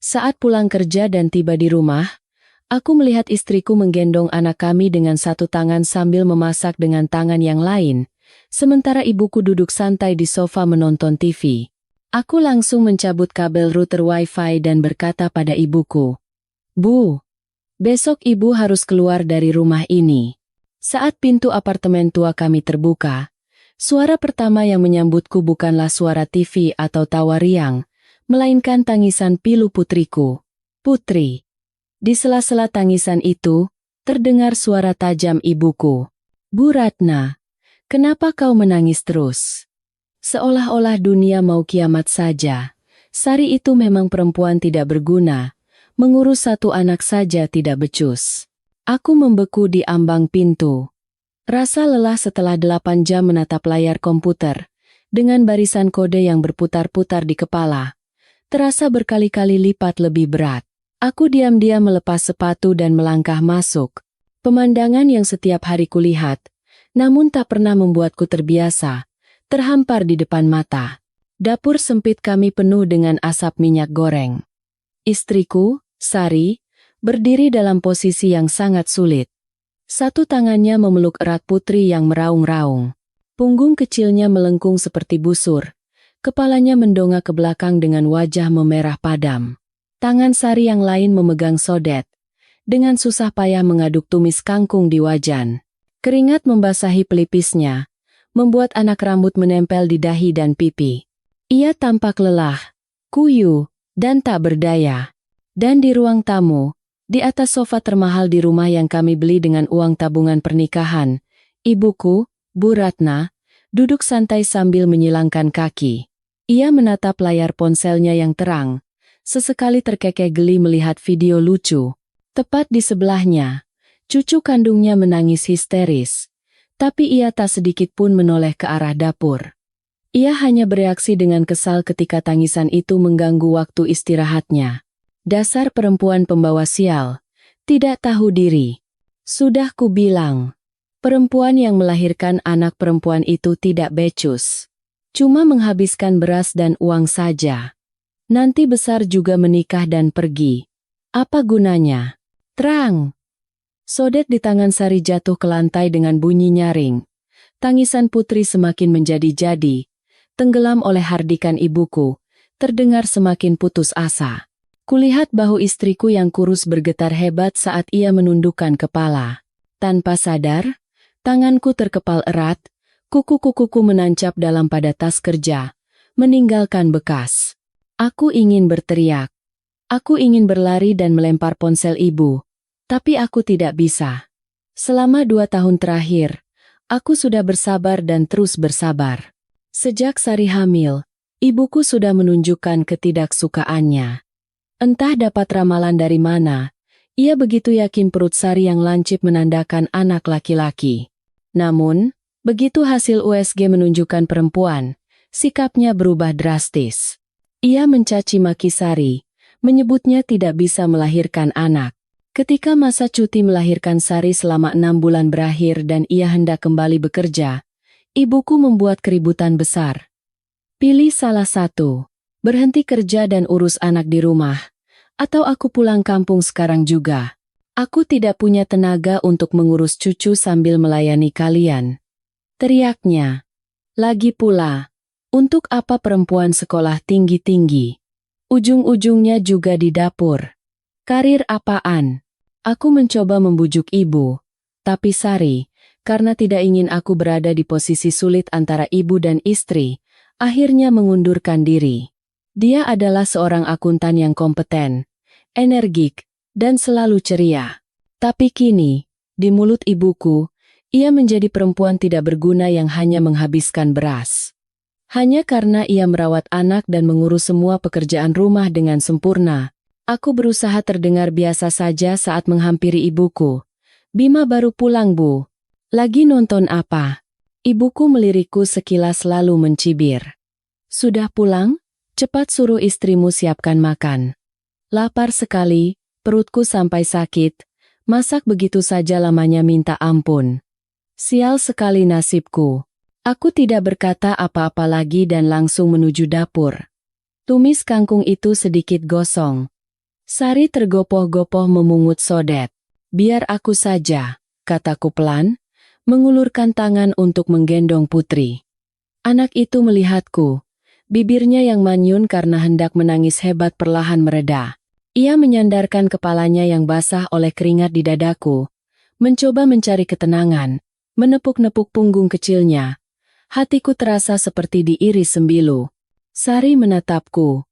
Saat pulang kerja dan tiba di rumah, aku melihat istriku menggendong anak kami dengan satu tangan sambil memasak dengan tangan yang lain, sementara ibuku duduk santai di sofa menonton TV. Aku langsung mencabut kabel router Wi-Fi dan berkata pada ibuku, "Bu, besok ibu harus keluar dari rumah ini." Saat pintu apartemen tua kami terbuka, suara pertama yang menyambutku bukanlah suara TV atau tawa riang, melainkan tangisan pilu putriku. "Putri." Di sela-sela tangisan itu, terdengar suara tajam ibuku. "Bu Ratna, kenapa kau menangis terus?" Seolah-olah dunia mau kiamat saja. Sari itu memang perempuan tidak berguna, mengurus satu anak saja tidak becus. Aku membeku di ambang pintu. Rasa lelah setelah 8 jam menatap layar komputer, dengan barisan kode yang berputar-putar di kepala, terasa berkali-kali lipat lebih berat. Aku diam-diam melepas sepatu dan melangkah masuk. Pemandangan yang setiap hari kulihat, namun tak pernah membuatku terbiasa, terhampar di depan mata. Dapur sempit kami penuh dengan asap minyak goreng. Istriku, Sari, berdiri dalam posisi yang sangat sulit. Satu tangannya memeluk erat putri yang meraung-raung. Punggung kecilnya melengkung seperti busur. Kepalanya mendongak ke belakang dengan wajah memerah padam. Tangan Sari yang lain memegang sodet. Dengan susah payah mengaduk tumis kangkung di wajan. Keringat membasahi pelipisnya, membuat anak rambut menempel di dahi dan pipi. Ia tampak lelah, kuyu, dan tak berdaya. Dan di ruang tamu, di atas sofa termahal di rumah yang kami beli dengan uang tabungan pernikahan, ibuku, Bu Ratna, duduk santai sambil menyilangkan kaki. Ia menatap layar ponselnya yang terang, sesekali terkekeh geli melihat video lucu. Tepat di sebelahnya, cucu kandungnya menangis histeris, tapi ia tak sedikit pun menoleh ke arah dapur. Ia hanya bereaksi dengan kesal ketika tangisan itu mengganggu waktu istirahatnya. Dasar perempuan pembawa sial, tidak tahu diri. Sudah kubilang, perempuan yang melahirkan anak perempuan itu tidak becus. Cuma menghabiskan beras dan uang saja. Nanti besar juga menikah dan pergi. Apa gunanya? Terang. Sodet di tangan Sari jatuh ke lantai dengan bunyi nyaring. Tangisan putri semakin menjadi-jadi, tenggelam oleh hardikan ibuku, terdengar semakin putus asa. Kulihat bahu istriku yang kurus bergetar hebat saat ia menundukkan kepala. Tanpa sadar, tanganku terkepal erat, kuku-kukuku menancap dalam pada tas kerja, meninggalkan bekas. Aku ingin berteriak. Aku ingin berlari dan melempar ponsel ibu, tapi aku tidak bisa. Selama 2 tahun terakhir, aku sudah bersabar dan terus bersabar. Sejak Sari hamil, ibuku sudah menunjukkan ketidaksukaannya. Entah dapat ramalan dari mana, ia begitu yakin perut Sari yang lancip menandakan anak laki-laki. Namun, begitu hasil USG menunjukkan perempuan, sikapnya berubah drastis. Ia mencaci maki Sari, menyebutnya tidak bisa melahirkan anak. Ketika masa cuti melahirkan Sari selama 6 bulan berakhir dan ia hendak kembali bekerja, ibuku membuat keributan besar. Pilih salah satu, berhenti kerja dan urus anak di rumah, atau aku pulang kampung sekarang juga. Aku tidak punya tenaga untuk mengurus cucu sambil melayani kalian. Teriaknya. Lagi pula, untuk apa perempuan sekolah tinggi-tinggi? Ujung-ujungnya juga di dapur. Karir apaan? Aku mencoba membujuk ibu, tapi Sari, karena tidak ingin aku berada di posisi sulit antara ibu dan istri, akhirnya mengundurkan diri. Dia adalah seorang akuntan yang kompeten, energik, dan selalu ceria. Tapi kini, di mulut ibuku, ia menjadi perempuan tidak berguna yang hanya menghabiskan beras. Hanya karena ia merawat anak dan mengurus semua pekerjaan rumah dengan sempurna, aku berusaha terdengar biasa saja saat menghampiri ibuku. "Bima baru pulang, Bu. Lagi nonton apa?" Ibuku melirikku sekilas lalu mencibir. "Sudah pulang? Cepat suruh istrimu siapkan makan. Lapar sekali, perutku sampai sakit, masak begitu saja lamanya minta ampun." Sial sekali nasibku. Aku tidak berkata apa-apa lagi dan langsung menuju dapur. Tumis kangkung itu sedikit gosong. Sari tergopoh-gopoh memungut sodet. Biar aku saja, kataku pelan, mengulurkan tangan untuk menggendong putri. Anak itu melihatku. Bibirnya yang manyun karena hendak menangis hebat perlahan mereda. Ia menyandarkan kepalanya yang basah oleh keringat di dadaku, mencoba mencari ketenangan, menepuk-nepuk punggung kecilnya. Hatiku terasa seperti diiris sembilu. Sari menatapku.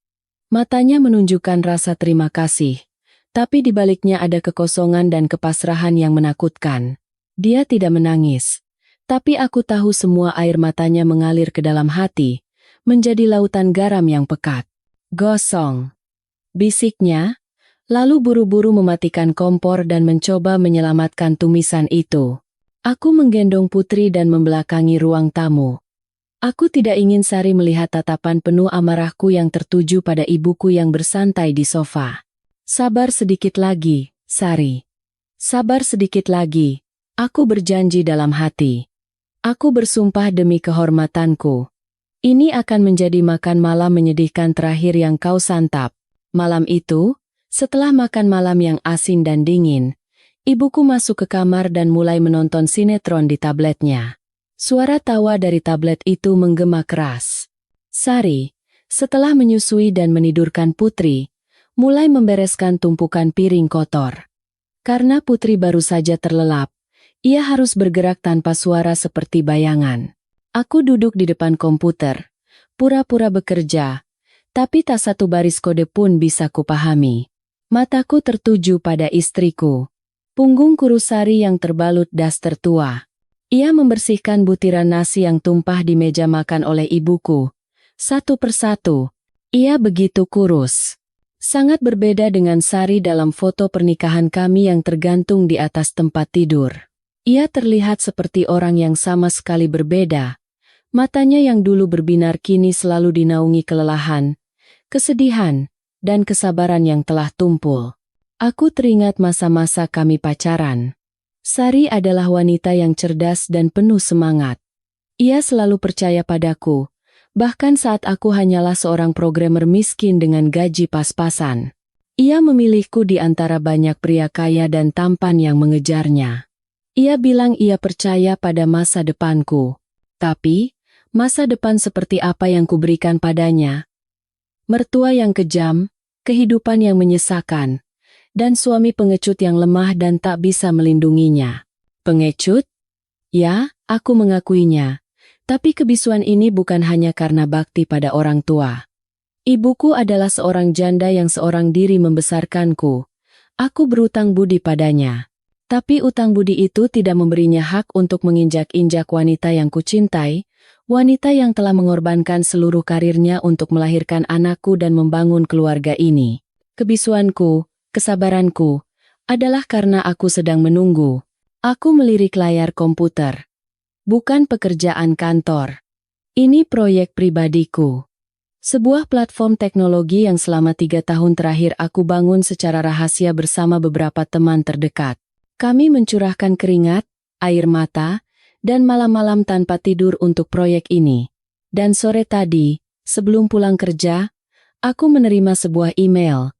Matanya menunjukkan rasa terima kasih, tapi di baliknya ada kekosongan dan kepasrahan yang menakutkan. Dia tidak menangis, tapi aku tahu semua air matanya mengalir ke dalam hati, menjadi lautan garam yang pekat. Gosong, bisiknya, lalu buru-buru mematikan kompor dan mencoba menyelamatkan tumisan itu. Aku menggendong putri dan membelakangi ruang tamu. Aku tidak ingin Sari melihat tatapan penuh amarahku yang tertuju pada ibuku yang bersantai di sofa. Sabar sedikit lagi, Sari. Sabar sedikit lagi, aku berjanji dalam hati. Aku bersumpah demi kehormatanku. Ini akan menjadi makan malam menyedihkan terakhir yang kau santap. Malam itu, setelah makan malam yang asin dan dingin, ibuku masuk ke kamar dan mulai menonton sinetron di tabletnya. Suara tawa dari tablet itu menggema keras. Sari, setelah menyusui dan menidurkan putri, mulai membereskan tumpukan piring kotor. Karena putri baru saja terlelap, ia harus bergerak tanpa suara seperti bayangan. Aku duduk di depan komputer, pura-pura bekerja, tapi tak satu baris kode pun bisa kupahami. Mataku tertuju pada istriku. Punggung kurus Sari yang terbalut daster tua. Ia membersihkan butiran nasi yang tumpah di meja makan oleh ibuku. Satu persatu, ia begitu kurus. Sangat berbeda dengan Sari dalam foto pernikahan kami yang tergantung di atas tempat tidur. Ia terlihat seperti orang yang sama sekali berbeda. Matanya yang dulu berbinar kini selalu dinaungi kelelahan, kesedihan, dan kesabaran yang telah tumpul. Aku teringat masa-masa kami pacaran. Sari adalah wanita yang cerdas dan penuh semangat. Ia selalu percaya padaku, bahkan saat aku hanyalah seorang programmer miskin dengan gaji pas-pasan. Ia memilihku di antara banyak pria kaya dan tampan yang mengejarnya. Ia bilang ia percaya pada masa depanku. Tapi, masa depan seperti apa yang kuberikan padanya? Mertua yang kejam, kehidupan yang menyesakan, dan suami pengecut yang lemah dan tak bisa melindunginya. Pengecut? Ya, aku mengakuinya. Tapi kebisuan ini bukan hanya karena bakti pada orang tua. Ibuku adalah seorang janda yang seorang diri membesarkanku. Aku berutang budi padanya. Tapi utang budi itu tidak memberinya hak untuk menginjak-injak wanita yang kucintai, wanita yang telah mengorbankan seluruh karirnya untuk melahirkan anakku dan membangun keluarga ini. Kebisuanku, kesabaranku, adalah karena aku sedang menunggu. Aku melirik layar komputer. Bukan pekerjaan kantor. Ini proyek pribadiku. Sebuah platform teknologi yang selama 3 tahun terakhir aku bangun secara rahasia bersama beberapa teman terdekat. Kami mencurahkan keringat, air mata, dan malam-malam tanpa tidur untuk proyek ini. Dan sore tadi, sebelum pulang kerja, aku menerima sebuah email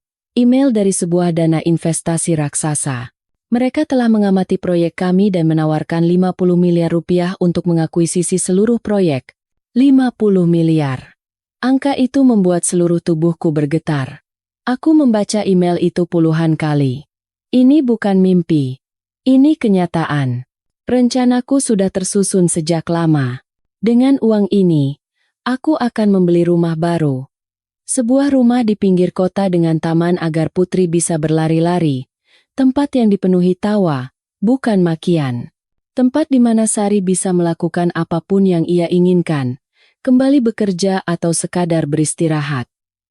dari sebuah dana investasi raksasa. Mereka telah mengamati proyek kami dan menawarkan 50 miliar rupiah untuk mengakuisisi seluruh proyek. 50 miliar. Angka itu membuat seluruh tubuhku bergetar. Aku membaca email itu puluhan kali. Ini bukan mimpi. Ini kenyataan. Rencanaku sudah tersusun sejak lama. Dengan uang ini, aku akan membeli rumah baru. Sebuah rumah di pinggir kota dengan taman agar putri bisa berlari-lari. Tempat yang dipenuhi tawa, bukan makian. Tempat di mana Sari bisa melakukan apapun yang ia inginkan, kembali bekerja atau sekadar beristirahat.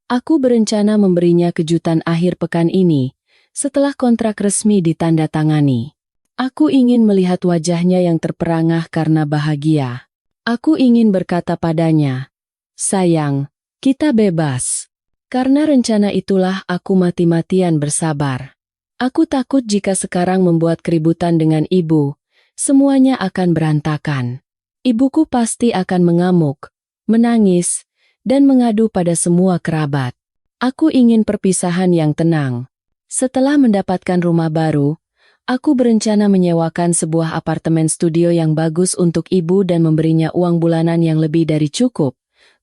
Aku berencana memberinya kejutan akhir pekan ini, setelah kontrak resmi ditandatangani. Aku ingin melihat wajahnya yang terperangah karena bahagia. Aku ingin berkata padanya, "Sayang, kita bebas." Karena rencana itulah aku mati-matian bersabar. Aku takut jika sekarang membuat keributan dengan ibu, semuanya akan berantakan. Ibuku pasti akan mengamuk, menangis, dan mengadu pada semua kerabat. Aku ingin perpisahan yang tenang. Setelah mendapatkan rumah baru, aku berencana menyewakan sebuah apartemen studio yang bagus untuk ibu dan memberinya uang bulanan yang lebih dari cukup.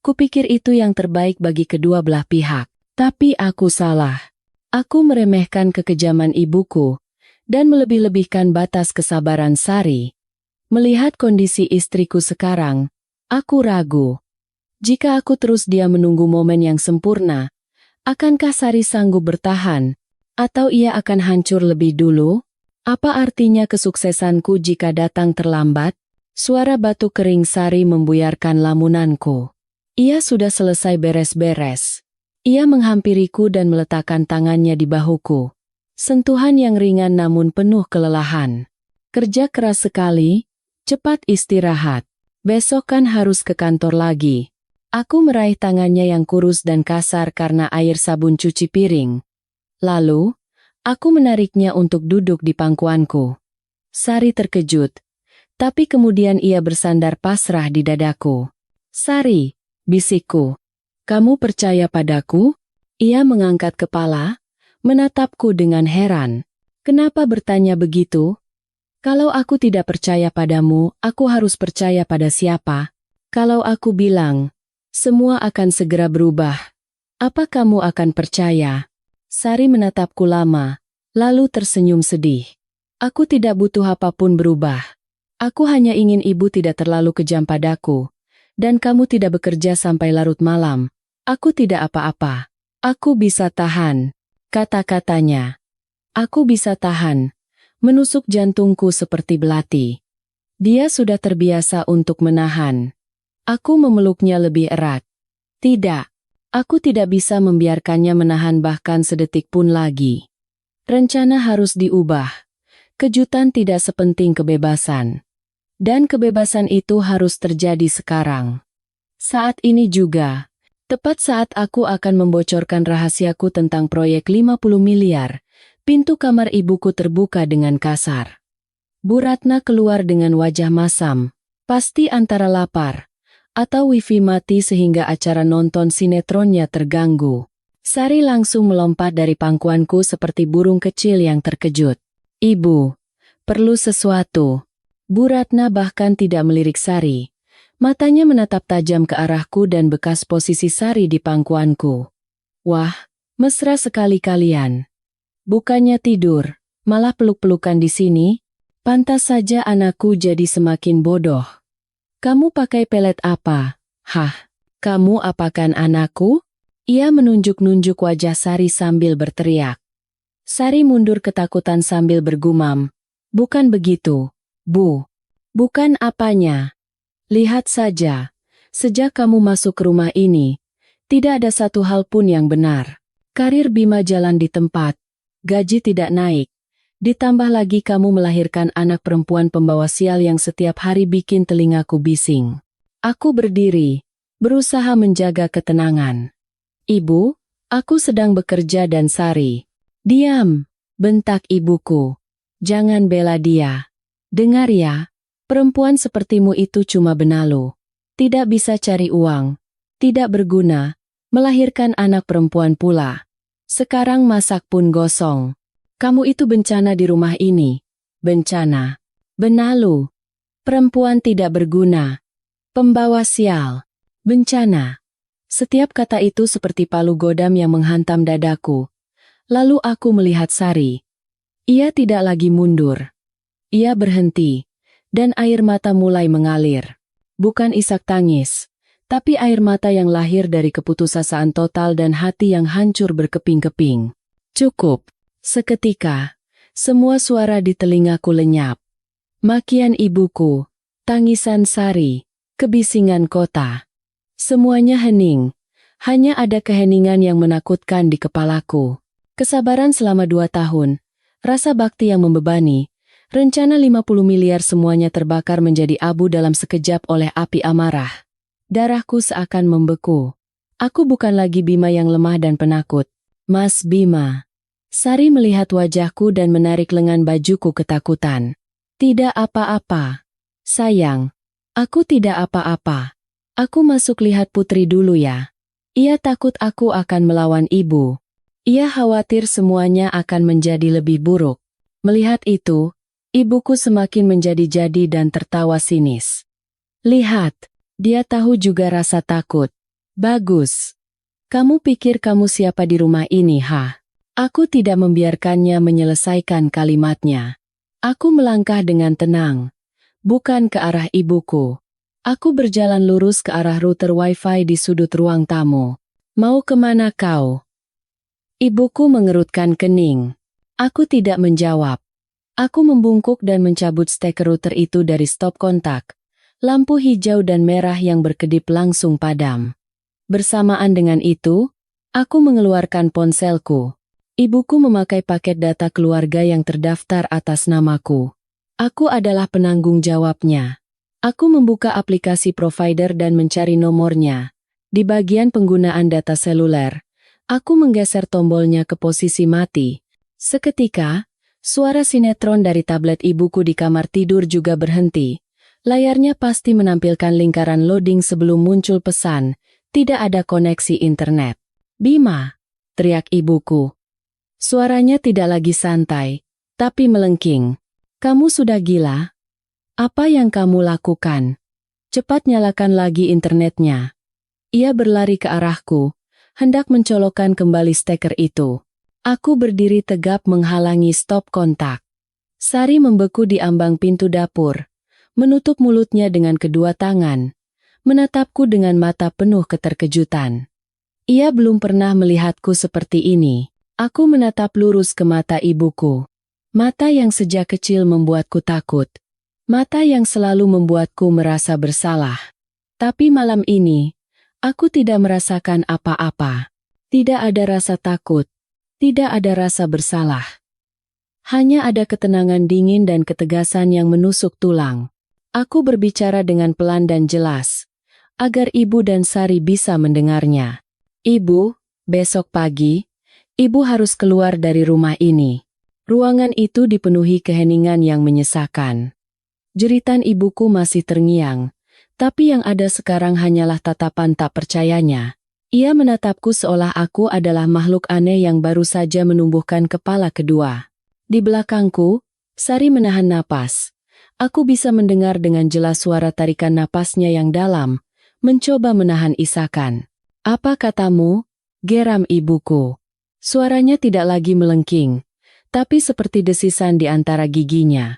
Kupikir itu yang terbaik bagi kedua belah pihak. Tapi aku salah. Aku meremehkan kekejaman ibuku dan melebih-lebihkan batas kesabaran Sari. Melihat kondisi istriku sekarang, aku ragu. Jika aku terus dia menunggu momen yang sempurna, akankah Sari sanggup bertahan? Atau ia akan hancur lebih dulu? Apa artinya kesuksesanku jika datang terlambat? Suara batu kering Sari membuyarkan lamunanku. Ia sudah selesai beres-beres. Ia menghampiriku dan meletakkan tangannya di bahuku. Sentuhan yang ringan namun penuh kelelahan. Kerja keras sekali, cepat istirahat. Besok kan harus ke kantor lagi. Aku meraih tangannya yang kurus dan kasar karena air sabun cuci piring. Lalu, aku menariknya untuk duduk di pangkuanku. Sari terkejut, tapi kemudian ia bersandar pasrah di dadaku. Sari, bisikku, kamu percaya padaku? Ia mengangkat kepala, menatapku dengan heran. Kenapa bertanya begitu? Kalau aku tidak percaya padamu, aku harus percaya pada siapa? Kalau aku bilang, semua akan segera berubah, apa kamu akan percaya? Sari menatapku lama, lalu tersenyum sedih. Aku tidak butuh apapun berubah. Aku hanya ingin ibu tidak terlalu kejam padaku, dan kamu tidak bekerja sampai larut malam. Aku tidak apa-apa. Aku bisa tahan. Kata-katanya. Aku bisa tahan. Menusuk jantungku seperti belati. Dia sudah terbiasa untuk menahan. Aku memeluknya lebih erat. Tidak. Aku tidak bisa membiarkannya menahan bahkan sedetik pun lagi. Rencana harus diubah. Kejutan tidak sepenting kebebasan. Dan kebebasan itu harus terjadi sekarang. Saat ini juga. Tepat saat aku akan membocorkan rahasiaku tentang proyek 50 miliar, pintu kamar ibuku terbuka dengan kasar. Bu Ratna keluar dengan wajah masam. Pasti antara lapar. Atau wifi mati sehingga acara nonton sinetronnya terganggu. Sari langsung melompat dari pangkuanku seperti burung kecil yang terkejut. Ibu, perlu sesuatu. Bu Ratna bahkan tidak melirik Sari. Matanya menatap tajam ke arahku dan bekas posisi Sari di pangkuanku. Wah, mesra sekali kalian. Bukannya tidur, malah peluk-pelukan di sini. Pantas saja anakku jadi semakin bodoh. Kamu pakai pelet apa? Hah, kamu apakan anakku? Ia menunjuk-nunjuk wajah Sari sambil berteriak. Sari mundur ketakutan sambil bergumam. Bukan begitu, Bu. Bukan apanya. Lihat saja, sejak kamu masuk ke rumah ini, tidak ada satu hal pun yang benar. Karir Bima jalan di tempat, gaji tidak naik. Ditambah lagi kamu melahirkan anak perempuan pembawa sial yang setiap hari bikin telingaku bising. Aku berdiri, berusaha menjaga ketenangan. Ibu, aku sedang bekerja dan Sari. Diam, bentak ibuku. Jangan bela dia. Dengar ya, perempuan sepertimu itu cuma benalu. Tidak bisa cari uang, tidak berguna, melahirkan anak perempuan pula. Sekarang masak pun gosong. Kamu itu bencana di rumah ini. Bencana. Benalu. Perempuan tidak berguna. Pembawa sial. Bencana. Setiap kata itu seperti palu godam yang menghantam dadaku. Lalu aku melihat Sari. Ia tidak lagi mundur. Ia berhenti. Dan air mata mulai mengalir. Bukan isak tangis. Tapi air mata yang lahir dari keputusasaan total dan hati yang hancur berkeping-keping. Cukup. Seketika, semua suara di telingaku lenyap. Makian ibuku, tangisan Sari, kebisingan kota. Semuanya hening. Hanya ada keheningan yang menakutkan di kepalaku. Kesabaran selama 2 tahun, rasa bakti yang membebani, rencana 50 miliar semuanya terbakar menjadi abu dalam sekejap oleh api amarah. Darahku seakan membeku. Aku bukan lagi Bima yang lemah dan penakut. Mas Bima. Sari melihat wajahku dan menarik lengan bajuku ketakutan. Tidak apa-apa. Sayang, aku tidak apa-apa. Aku masuk lihat Putri dulu ya. Ia takut aku akan melawan ibu. Ia khawatir semuanya akan menjadi lebih buruk. Melihat itu, ibuku semakin menjadi-jadi dan tertawa sinis. Lihat, dia tahu juga rasa takut. Bagus. Kamu pikir kamu siapa di rumah ini, ha? Aku tidak membiarkannya menyelesaikan kalimatnya. Aku melangkah dengan tenang, bukan ke arah ibuku. Aku berjalan lurus ke arah router wifi di sudut ruang tamu. Mau kemana kau? Ibuku mengerutkan kening. Aku tidak menjawab. Aku membungkuk dan mencabut steker router itu dari stop kontak. Lampu hijau dan merah yang berkedip langsung padam. Bersamaan dengan itu, aku mengeluarkan ponselku. Ibuku memakai paket data keluarga yang terdaftar atas namaku. Aku adalah penanggung jawabnya. Aku membuka aplikasi provider dan mencari nomornya. Di bagian penggunaan data seluler, aku menggeser tombolnya ke posisi mati. Seketika, suara sinetron dari tablet ibuku di kamar tidur juga berhenti. Layarnya pasti menampilkan lingkaran loading sebelum muncul pesan, tidak ada koneksi internet. Bima, teriak ibuku. Suaranya tidak lagi santai, tapi melengking. Kamu sudah gila? Apa yang kamu lakukan? Cepat nyalakan lagi internetnya. Ia berlari ke arahku, hendak mencolokkan kembali steker itu. Aku berdiri tegap menghalangi stop kontak. Sari membeku di ambang pintu dapur, menutup mulutnya dengan kedua tangan, menatapku dengan mata penuh keterkejutan. Ia belum pernah melihatku seperti ini. Aku menatap lurus ke mata ibuku. Mata yang sejak kecil membuatku takut. Mata yang selalu membuatku merasa bersalah. Tapi malam ini, aku tidak merasakan apa-apa. Tidak ada rasa takut. Tidak ada rasa bersalah. Hanya ada ketenangan dingin dan ketegasan yang menusuk tulang. Aku berbicara dengan pelan dan jelas, agar ibu dan Sari bisa mendengarnya. Ibu, besok pagi, ibu harus keluar dari rumah ini. Ruangan itu dipenuhi keheningan yang menyesakan. Jeritan ibuku masih terngiang, tapi yang ada sekarang hanyalah tatapan tak percayanya. Ia menatapku seolah aku adalah makhluk aneh yang baru saja menumbuhkan kepala kedua. Di belakangku, Sari menahan napas. Aku bisa mendengar dengan jelas suara tarikan napasnya yang dalam, mencoba menahan isakan. Apa katamu? Geram ibuku. Suaranya tidak lagi melengking, tapi seperti desisan di antara giginya.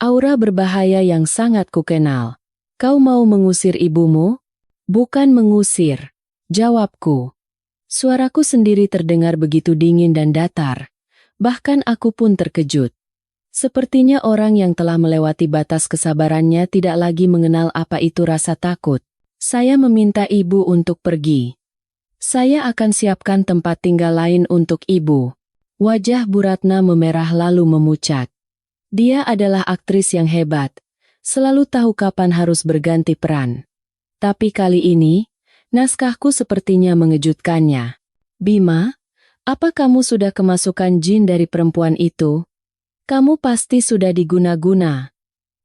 Aura berbahaya yang sangat kukenal. Kau mau mengusir ibumu? Bukan mengusir, jawabku. Suaraku sendiri terdengar begitu dingin dan datar. Bahkan aku pun terkejut. Sepertinya orang yang telah melewati batas kesabarannya tidak lagi mengenal apa itu rasa takut. Saya meminta ibu untuk pergi. Saya akan siapkan tempat tinggal lain untuk ibu. Wajah Bu Ratna memerah lalu memucat. Dia adalah aktris yang hebat, selalu tahu kapan harus berganti peran. Tapi kali ini, naskahku sepertinya mengejutkannya. Bima, apa kamu sudah kemasukan jin dari perempuan itu? Kamu pasti sudah diguna-guna.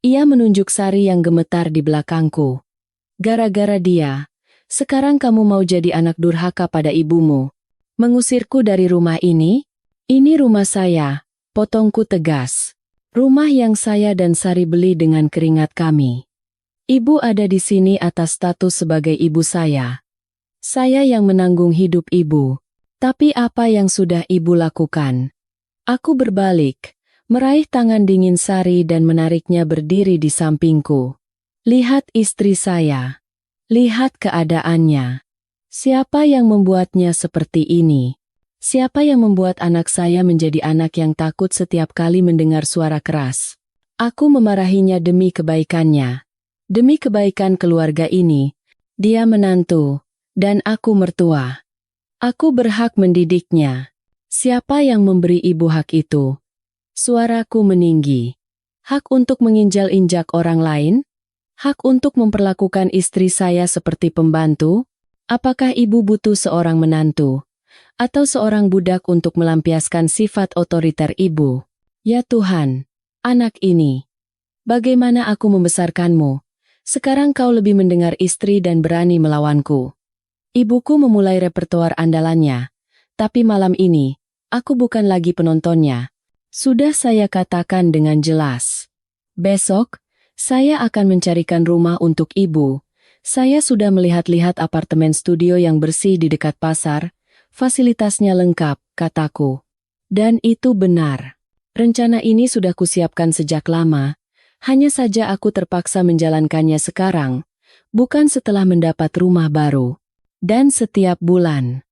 Ia menunjuk Sari yang gemetar di belakangku. Gara-gara dia, sekarang kamu mau jadi anak durhaka pada ibumu. Mengusirku dari rumah ini? Ini rumah saya, potongku tegas. Rumah yang saya dan Sari beli dengan keringat kami. Ibu ada di sini atas status sebagai ibu saya. Saya yang menanggung hidup ibu. Tapi apa yang sudah ibu lakukan? Aku berbalik, meraih tangan dingin Sari dan menariknya berdiri di sampingku. Lihat istri saya. Lihat keadaannya. Siapa yang membuatnya seperti ini? Siapa yang membuat anak saya menjadi anak yang takut setiap kali mendengar suara keras? Aku memarahinya demi kebaikannya. Demi kebaikan keluarga ini. Dia menantu, dan aku mertua. Aku berhak mendidiknya. Siapa yang memberi ibu hak itu? Suaraku meninggi. Hak untuk menginjal-injak orang lain? Hak untuk memperlakukan istri saya seperti pembantu? Apakah ibu butuh seorang menantu? Atau seorang budak untuk melampiaskan sifat otoriter ibu? Ya Tuhan, anak ini. Bagaimana aku membesarkanmu? Sekarang kau lebih mendengar istri dan berani melawanku. Ibuku memulai repertoar andalannya. Tapi malam ini, aku bukan lagi penontonnya. Sudah saya katakan dengan jelas. Besok, saya akan mencarikan rumah untuk ibu. Saya sudah melihat-lihat apartemen studio yang bersih di dekat pasar. Fasilitasnya lengkap, kataku. Dan itu benar. Rencana ini sudah kusiapkan sejak lama. Hanya saja aku terpaksa menjalankannya sekarang, bukan setelah mendapat rumah baru. Dan setiap bulan,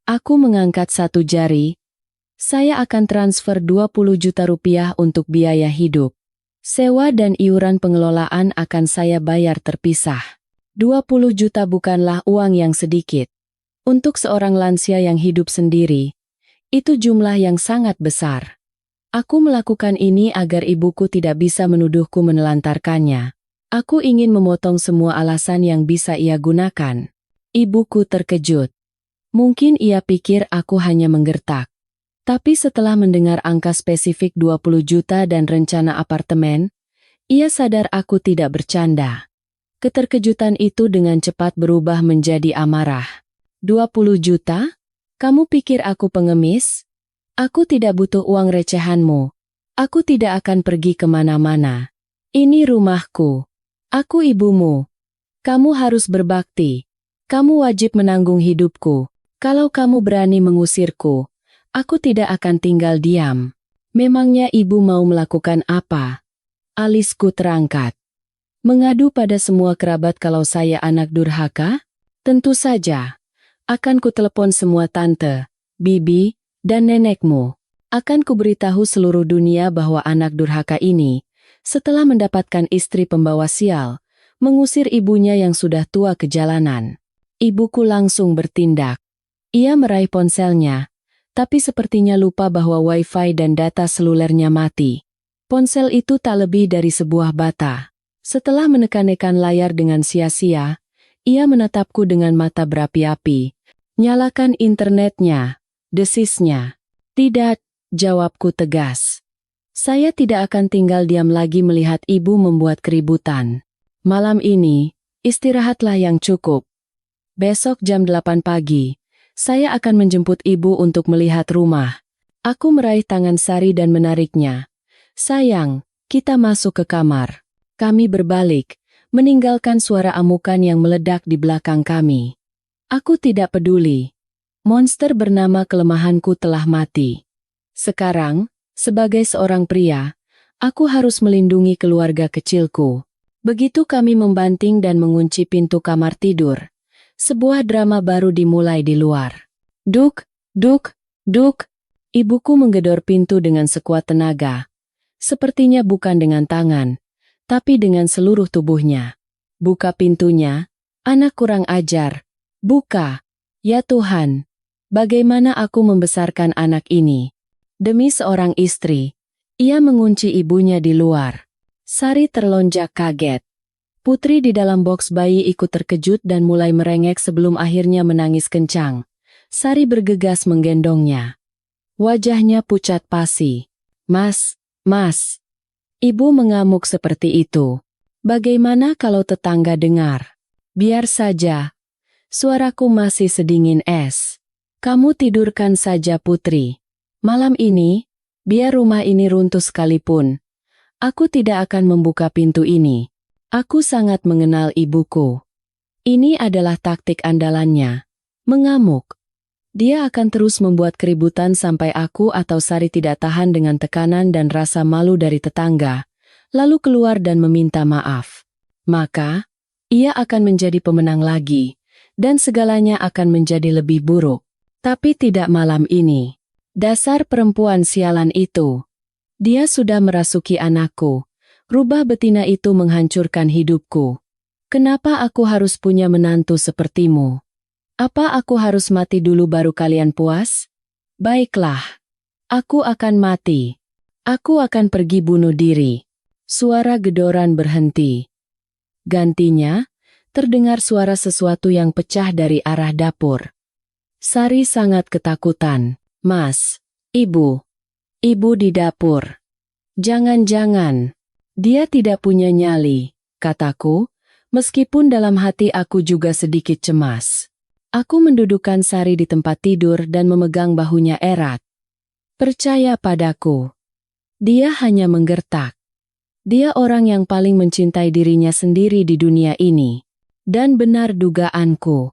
aku mengangkat satu jari. Saya akan transfer 20 juta rupiah untuk biaya hidup. Sewa dan iuran pengelolaan akan saya bayar terpisah. 20 juta bukanlah uang yang sedikit. Untuk seorang lansia yang hidup sendiri, itu jumlah yang sangat besar. Aku melakukan ini agar ibuku tidak bisa menuduhku menelantarkannya. Aku ingin memotong semua alasan yang bisa ia gunakan. Ibuku terkejut. Mungkin ia pikir aku hanya menggertak. Tapi setelah mendengar angka spesifik 20 juta dan rencana apartemen, ia sadar aku tidak bercanda. Keterkejutan itu dengan cepat berubah menjadi amarah. 20 juta? Kamu pikir aku pengemis? Aku tidak butuh uang recehanmu. Aku tidak akan pergi kemana-mana. Ini rumahku. Aku ibumu. Kamu harus berbakti. Kamu wajib menanggung hidupku. Kalau kamu berani mengusirku, aku tidak akan tinggal diam. Memangnya ibu mau melakukan apa? Alisku terangkat. Mengadu pada semua kerabat kalau saya anak durhaka? Tentu saja. Akan kutelepon semua tante, bibi, dan nenekmu. Akan kuberitahu seluruh dunia bahwa anak durhaka ini, setelah mendapatkan istri pembawa sial, mengusir ibunya yang sudah tua ke jalanan. Ibuku langsung bertindak. Ia meraih ponselnya, tapi sepertinya lupa bahwa wifi dan data selulernya mati. Ponsel itu tak lebih dari sebuah bata. Setelah menekan-nekan layar dengan sia-sia, ia menatapku dengan mata berapi-api. Nyalakan internetnya, desisnya. Tidak, jawabku tegas. Saya tidak akan tinggal diam lagi melihat ibu membuat keributan. Malam ini, istirahatlah yang cukup. Besok jam 8 pagi, saya akan menjemput ibu untuk melihat rumah. Aku meraih tangan Sari dan menariknya. Sayang, kita masuk ke kamar. Kami berbalik, meninggalkan suara amukan yang meledak di belakang kami. Aku tidak peduli. Monster bernama kelemahanku telah mati. Sekarang, sebagai seorang pria, aku harus melindungi keluarga kecilku. Begitu kami membanting dan mengunci pintu kamar tidur, sebuah drama baru dimulai di luar. Duk, duk, duk. Ibuku menggedor pintu dengan sekuat tenaga. Sepertinya bukan dengan tangan, tapi dengan seluruh tubuhnya. Buka pintunya, anak kurang ajar. Buka. Ya Tuhan, bagaimana aku membesarkan anak ini? Demi seorang istri, ia mengunci ibunya di luar. Sari terlonjak kaget. Putri di dalam boks bayi ikut terkejut dan mulai merengek sebelum akhirnya menangis kencang. Sari bergegas menggendongnya. Wajahnya pucat pasi. Mas, mas. Ibu mengamuk seperti itu. Bagaimana kalau tetangga dengar? Biar saja. Suaraku masih sedingin es. Kamu tidurkan saja Putri. Malam ini, biar rumah ini runtuh sekalipun, aku tidak akan membuka pintu ini. Aku sangat mengenal ibuku. Ini adalah taktik andalannya. Mengamuk. Dia akan terus membuat keributan sampai aku atau Sari tidak tahan dengan tekanan dan rasa malu dari tetangga, lalu keluar dan meminta maaf. Maka, ia akan menjadi pemenang lagi, dan segalanya akan menjadi lebih buruk. Tapi tidak malam ini. Dasar perempuan sialan itu. Dia sudah merasuki anakku. Rubah betina itu menghancurkan hidupku. Kenapa aku harus punya menantu sepertimu? Apa aku harus mati dulu baru kalian puas? Baiklah. Aku akan mati. Aku akan pergi bunuh diri. Suara gedoran berhenti. Gantinya, terdengar suara sesuatu yang pecah dari arah dapur. Sari sangat ketakutan. Mas, ibu. Ibu di dapur. Jangan-jangan. Dia tidak punya nyali, kataku, meskipun dalam hati aku juga sedikit cemas. Aku mendudukkan Sari di tempat tidur dan memegang bahunya erat. Percaya padaku. Dia hanya menggertak. Dia orang yang paling mencintai dirinya sendiri di dunia ini. Dan benar dugaanku.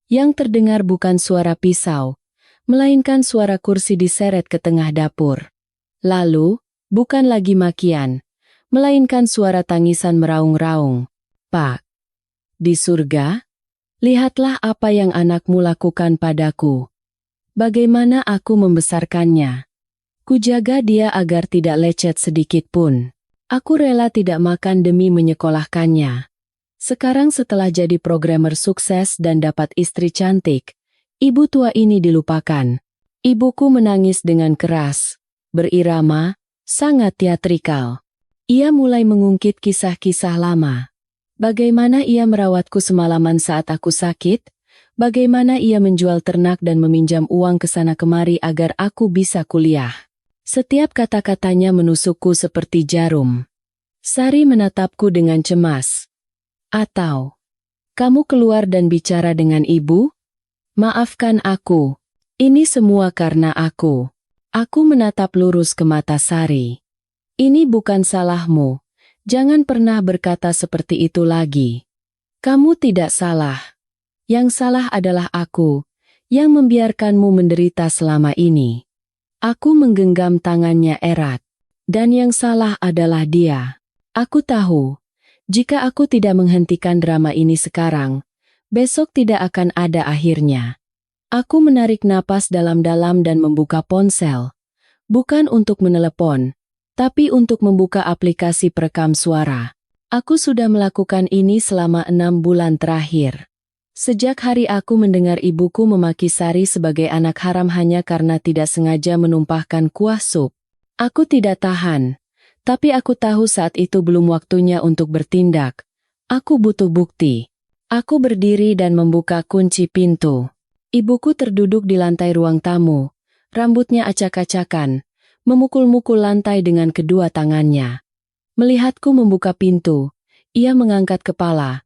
Yang terdengar bukan suara pisau, melainkan suara kursi diseret ke tengah dapur. Lalu, bukan lagi makian, melainkan suara tangisan meraung-raung. Pak, di surga, lihatlah apa yang anakmu lakukan padaku. Bagaimana aku membesarkannya. Kujaga dia agar tidak lecet sedikit pun. Aku rela tidak makan demi menyekolahkannya. Sekarang setelah jadi programmer sukses dan dapat istri cantik, ibu tua ini dilupakan. Ibuku menangis dengan keras, berirama, sangat teatrikal. Ia mulai mengungkit kisah-kisah lama. Bagaimana ia merawatku semalaman saat aku sakit, bagaimana ia menjual ternak dan meminjam uang ke sana kemari agar aku bisa kuliah. Setiap kata-katanya menusukku seperti jarum. Sari menatapku dengan cemas. Atau, kamu keluar dan bicara dengan ibu? Maafkan aku. Ini semua karena aku. Aku menatap lurus ke mata Sari. Ini bukan salahmu. Jangan pernah berkata seperti itu lagi. Kamu tidak salah. Yang salah adalah aku, yang membiarkanmu menderita selama ini. Aku menggenggam tangannya erat. Dan yang salah adalah dia. Aku tahu. Jika aku tidak menghentikan drama ini sekarang, besok tidak akan ada akhirnya. Aku menarik napas dalam-dalam dan membuka ponsel. Bukan untuk menelepon, tapi untuk membuka aplikasi perekam suara. Aku sudah melakukan ini selama 6 bulan terakhir. Sejak hari aku mendengar ibuku memaki Sari sebagai anak haram hanya karena tidak sengaja menumpahkan kuah sup. Aku tidak tahan. Tapi aku tahu saat itu belum waktunya untuk bertindak. Aku butuh bukti. Aku berdiri dan membuka kunci pintu. Ibuku terduduk di lantai ruang tamu. Rambutnya acak-acakan, memukul-mukul lantai dengan kedua tangannya. Melihatku membuka pintu, ia mengangkat kepala.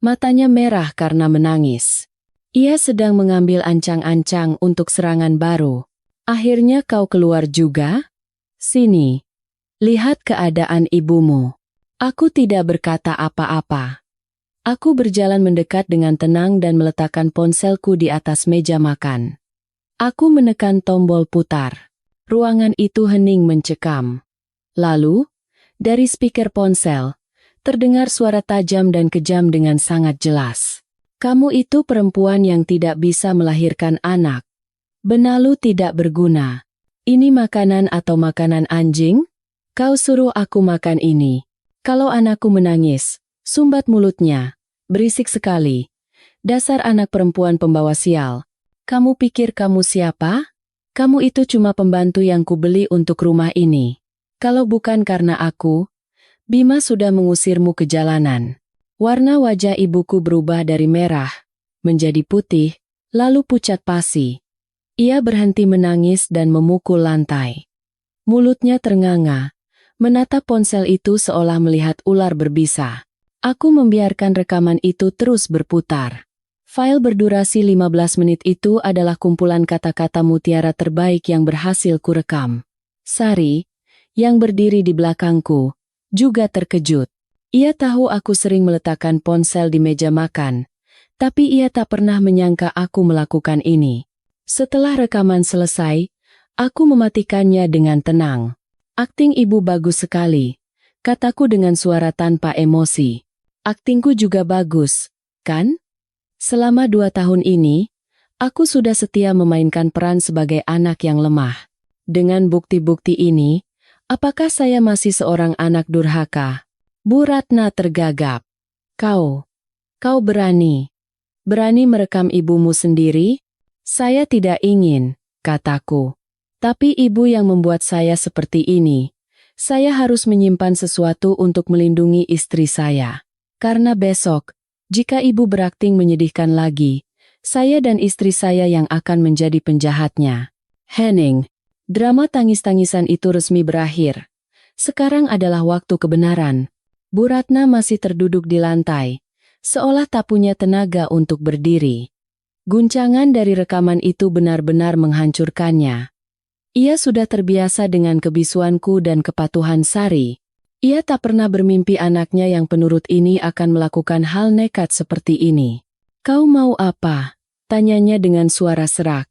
Matanya merah karena menangis. Ia sedang mengambil ancang-ancang untuk serangan baru. Akhirnya kau keluar juga? Sini. Lihat keadaan ibumu. Aku tidak berkata apa-apa. Aku berjalan mendekat dengan tenang dan meletakkan ponselku di atas meja makan. Aku menekan tombol putar. Ruangan itu hening mencekam. Lalu, dari speaker ponsel, terdengar suara tajam dan kejam dengan sangat jelas. Kamu itu perempuan yang tidak bisa melahirkan anak. Benalu tidak berguna. Ini makanan atau makanan anjing? Kau suruh aku makan ini. Kalau anakku menangis, sumbat mulutnya. Berisik sekali. Dasar anak perempuan pembawa sial. Kamu pikir kamu siapa? Kamu itu cuma pembantu yang kubeli untuk rumah ini. Kalau bukan karena aku, Bima sudah mengusirmu ke jalanan. Warna wajah ibuku berubah dari merah, menjadi putih, lalu pucat pasi. Ia berhenti menangis dan memukul lantai. Mulutnya ternganga. Menatap ponsel itu seolah melihat ular berbisa. Aku membiarkan rekaman itu terus berputar. File berdurasi 15 menit itu adalah kumpulan kata-kata mutiara terbaik yang berhasil kurekam. Sari, yang berdiri di belakangku, juga terkejut. Ia tahu aku sering meletakkan ponsel di meja makan, tapi ia tak pernah menyangka aku melakukan ini. Setelah rekaman selesai, aku mematikannya dengan tenang. Akting ibu bagus sekali, kataku dengan suara tanpa emosi. Aktingku juga bagus, kan? Selama 2 tahun ini, aku sudah setia memainkan peran sebagai anak yang lemah. Dengan bukti-bukti ini, apakah saya masih seorang anak durhaka? Bu Ratna tergagap. Kau berani merekam ibumu sendiri? Saya tidak ingin, kataku. Tapi ibu yang membuat saya seperti ini. Saya harus menyimpan sesuatu untuk melindungi istri saya. Karena besok, jika ibu berakting menyedihkan lagi, saya dan istri saya yang akan menjadi penjahatnya. Henning, drama tangis-tangisan itu resmi berakhir. Sekarang adalah waktu kebenaran. Bu Ratna masih terduduk di lantai, seolah tak punya tenaga untuk berdiri. Guncangan dari rekaman itu benar-benar menghancurkannya. Ia sudah terbiasa dengan kebisuanku dan kepatuhan Sari. Ia tak pernah bermimpi anaknya yang penurut ini akan melakukan hal nekat seperti ini. "Kau mau apa?" tanyanya dengan suara serak.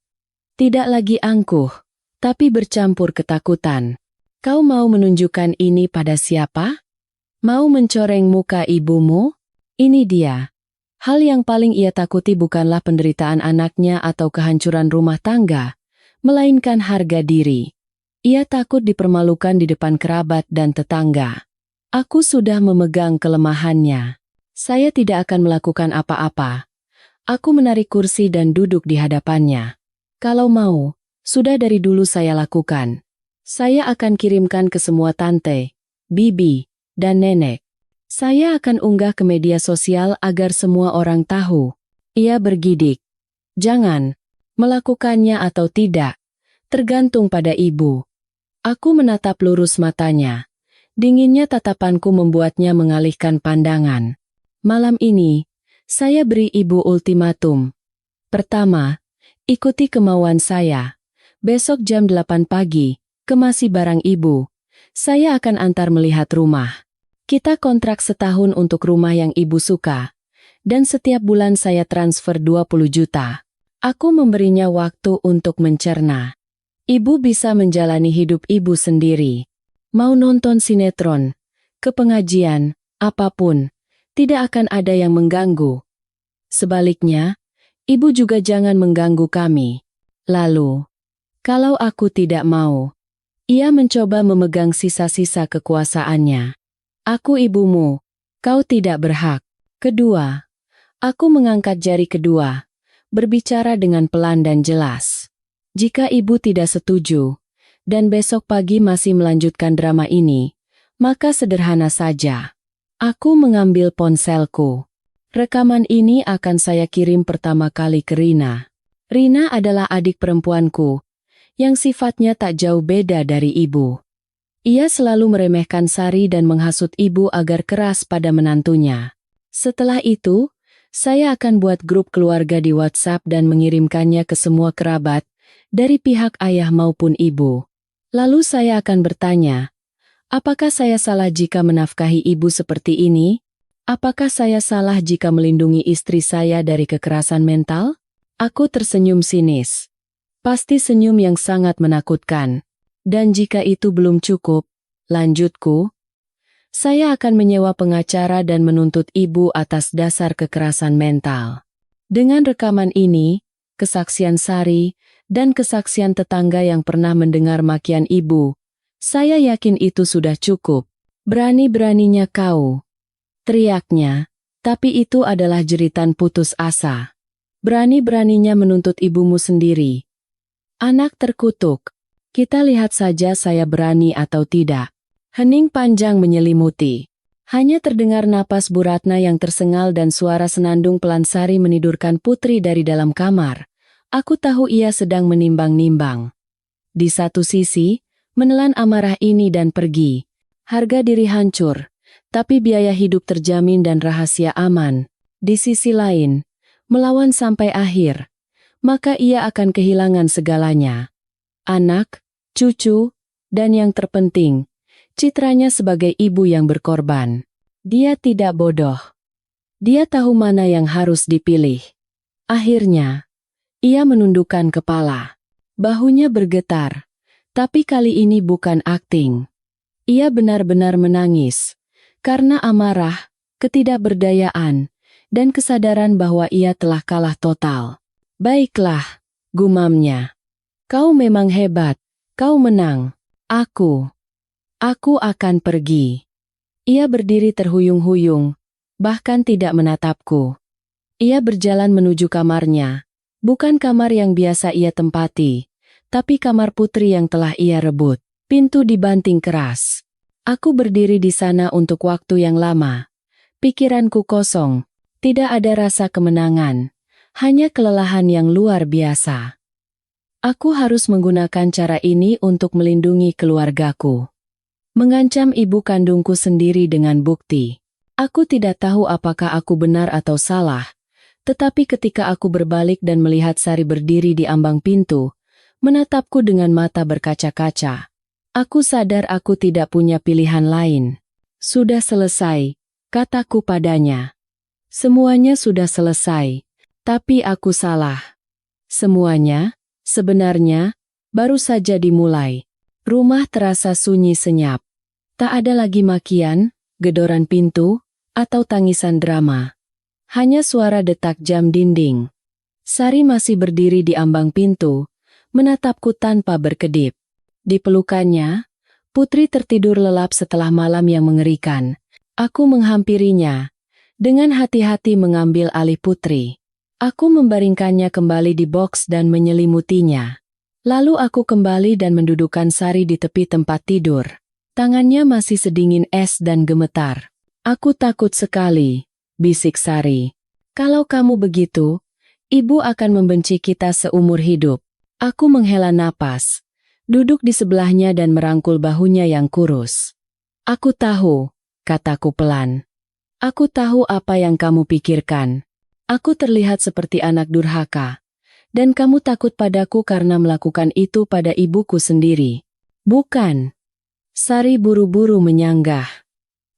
Tidak lagi angkuh, tapi bercampur ketakutan. "Kau mau menunjukkan ini pada siapa? Mau mencoreng muka ibumu? Ini dia." Hal yang paling ia takuti bukanlah penderitaan anaknya atau kehancuran rumah tangga, melainkan harga diri. Ia takut dipermalukan di depan kerabat dan tetangga. Aku sudah memegang kelemahannya. Saya tidak akan melakukan apa-apa. Aku menarik kursi dan duduk di hadapannya. "Kalau mau, sudah dari dulu saya lakukan. Saya akan kirimkan ke semua tante, bibi, dan nenek. Saya akan unggah ke media sosial agar semua orang tahu." Ia bergidik. "Jangan. Melakukannya atau tidak, tergantung pada ibu." Aku menatap lurus matanya. Dinginnya tatapanku membuatnya mengalihkan pandangan. "Malam ini, saya beri ibu ultimatum. Pertama, ikuti kemauan saya. Besok jam 8 pagi, kemasi barang ibu. Saya akan antar melihat rumah. Kita kontrak setahun untuk rumah yang ibu suka. Dan setiap bulan saya transfer 20 juta. Aku memberinya waktu untuk mencerna. Ibu bisa menjalani hidup ibu sendiri. Mau nonton sinetron, ke pengajian, apapun, tidak akan ada yang mengganggu. Sebaliknya, ibu juga jangan mengganggu kami." Lalu, kalau aku tidak mau, ia mencoba memegang sisa-sisa kekuasaannya. "Aku ibumu, kau tidak berhak." Kedua, aku mengangkat jari kedua, berbicara dengan pelan dan jelas. "Jika ibu tidak setuju, dan besok pagi masih melanjutkan drama ini, maka sederhana saja. Aku mengambil ponselku. Rekaman ini akan saya kirim pertama kali ke Rina. Rina adalah adik perempuanku, yang sifatnya tak jauh beda dari ibu. Ia selalu meremehkan Sari dan menghasut ibu agar keras pada menantunya. Setelah itu, saya akan buat grup keluarga di WhatsApp dan mengirimkannya ke semua kerabat, dari pihak ayah maupun ibu. Lalu saya akan bertanya, apakah saya salah jika menafkahi ibu seperti ini? Apakah saya salah jika melindungi istri saya dari kekerasan mental? Aku tersenyum sinis. Pasti senyum yang sangat menakutkan. Dan jika itu belum cukup, lanjutku, saya akan menyewa pengacara dan menuntut ibu atas dasar kekerasan mental. Dengan rekaman ini, kesaksian Sari, dan kesaksian tetangga yang pernah mendengar makian ibu, saya yakin itu sudah cukup. "Berani-beraninya kau!" teriaknya, tapi itu adalah jeritan putus asa. "Berani-beraninya menuntut ibumu sendiri." Anak terkutuk. Kita lihat saja saya berani atau tidak. Hening panjang menyelimuti. Hanya terdengar napas Bu Ratna yang tersengal dan suara senandung pelan Sari menidurkan putri dari dalam kamar. Aku tahu ia sedang menimbang-nimbang. Di satu sisi, menelan amarah ini dan pergi. Harga diri hancur, tapi biaya hidup terjamin dan rahasia aman. Di sisi lain, melawan sampai akhir, maka ia akan kehilangan segalanya. Anak, cucu, dan yang terpenting, citranya sebagai ibu yang berkorban. Dia tidak bodoh. Dia tahu mana yang harus dipilih. Akhirnya, ia menundukkan kepala. Bahunya bergetar, tapi kali ini bukan akting. Ia benar-benar menangis, karena amarah, ketidakberdayaan, dan kesadaran bahwa ia telah kalah total. "Baiklah," gumamnya. "Kau memang hebat, kau menang. Aku akan pergi." Ia berdiri terhuyung-huyung, bahkan tidak menatapku. Ia berjalan menuju kamarnya. Bukan kamar yang biasa ia tempati, tapi kamar putri yang telah ia rebut. Pintu dibanting keras. Aku berdiri di sana untuk waktu yang lama. Pikiranku kosong, tidak ada rasa kemenangan, hanya kelelahan yang luar biasa. Aku harus menggunakan cara ini untuk melindungi keluargaku. Mengancam ibu kandungku sendiri dengan bukti. Aku tidak tahu apakah aku benar atau salah, Tetapi ketika aku berbalik dan melihat Sari berdiri di ambang pintu, menatapku dengan mata berkaca-kaca, aku sadar aku tidak punya pilihan lain. Sudah selesai, kataku padanya. Semuanya sudah selesai, tapi aku salah. Semuanya, sebenarnya, baru saja dimulai. Rumah terasa sunyi senyap. Tak ada lagi makian, gedoran pintu, atau tangisan drama. Hanya suara detak jam dinding. Sari masih berdiri di ambang pintu, menatapku tanpa berkedip. Di pelukannya, Putri tertidur lelap setelah malam yang mengerikan. Aku menghampirinya, dengan hati-hati mengambil alih Putri. Aku membaringkannya kembali di boks dan menyelimutinya. Lalu aku kembali dan mendudukkan Sari di tepi tempat tidur. Tangannya masih sedingin es dan gemetar. Aku takut sekali, bisik Sari. Kalau kamu begitu, ibu akan membenci kita seumur hidup. Aku menghela napas, duduk di sebelahnya dan merangkul bahunya yang kurus. Aku tahu, kataku pelan. Aku tahu apa yang kamu pikirkan. Aku terlihat seperti anak durhaka. Dan kamu takut padaku karena melakukan itu pada ibuku sendiri. Bukan. Sari buru-buru menyanggah.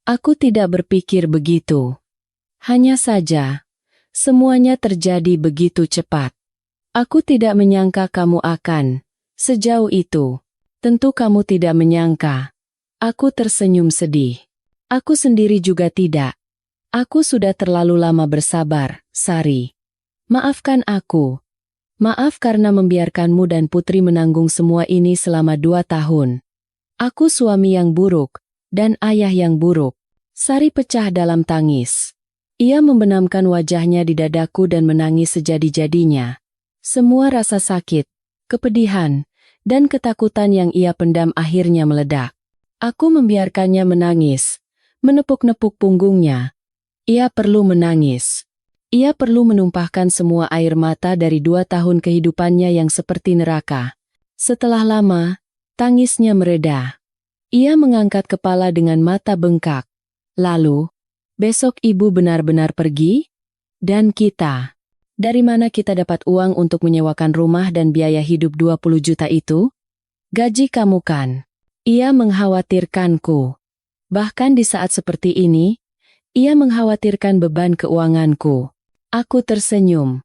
Aku tidak berpikir begitu. Hanya saja, semuanya terjadi begitu cepat. Aku tidak menyangka kamu akan sejauh itu. Tentu kamu tidak menyangka. Aku tersenyum sedih. Aku sendiri juga tidak. Aku sudah terlalu lama bersabar, Sari. Maafkan aku. Maaf karena membiarkanmu dan Putri menanggung semua ini selama 2 tahun. Aku suami yang buruk, dan ayah yang buruk. Sari pecah dalam tangis. Ia membenamkan wajahnya di dadaku dan menangis sejadi-jadinya. Semua rasa sakit, kepedihan, dan ketakutan yang ia pendam akhirnya meledak. Aku membiarkannya menangis, menepuk-nepuk punggungnya. Ia perlu menangis. Ia perlu menumpahkan semua air mata dari 2 tahun kehidupannya yang seperti neraka. Setelah lama, tangisnya mereda. Ia mengangkat kepala dengan mata bengkak. Lalu, besok ibu benar-benar pergi? Dan kita? Dari mana kita dapat uang untuk menyewakan rumah dan biaya hidup 20 juta itu? Gaji kamu kan? Ia mengkhawatirkanku. Bahkan di saat seperti ini, ia mengkhawatirkan beban keuanganku. Aku tersenyum.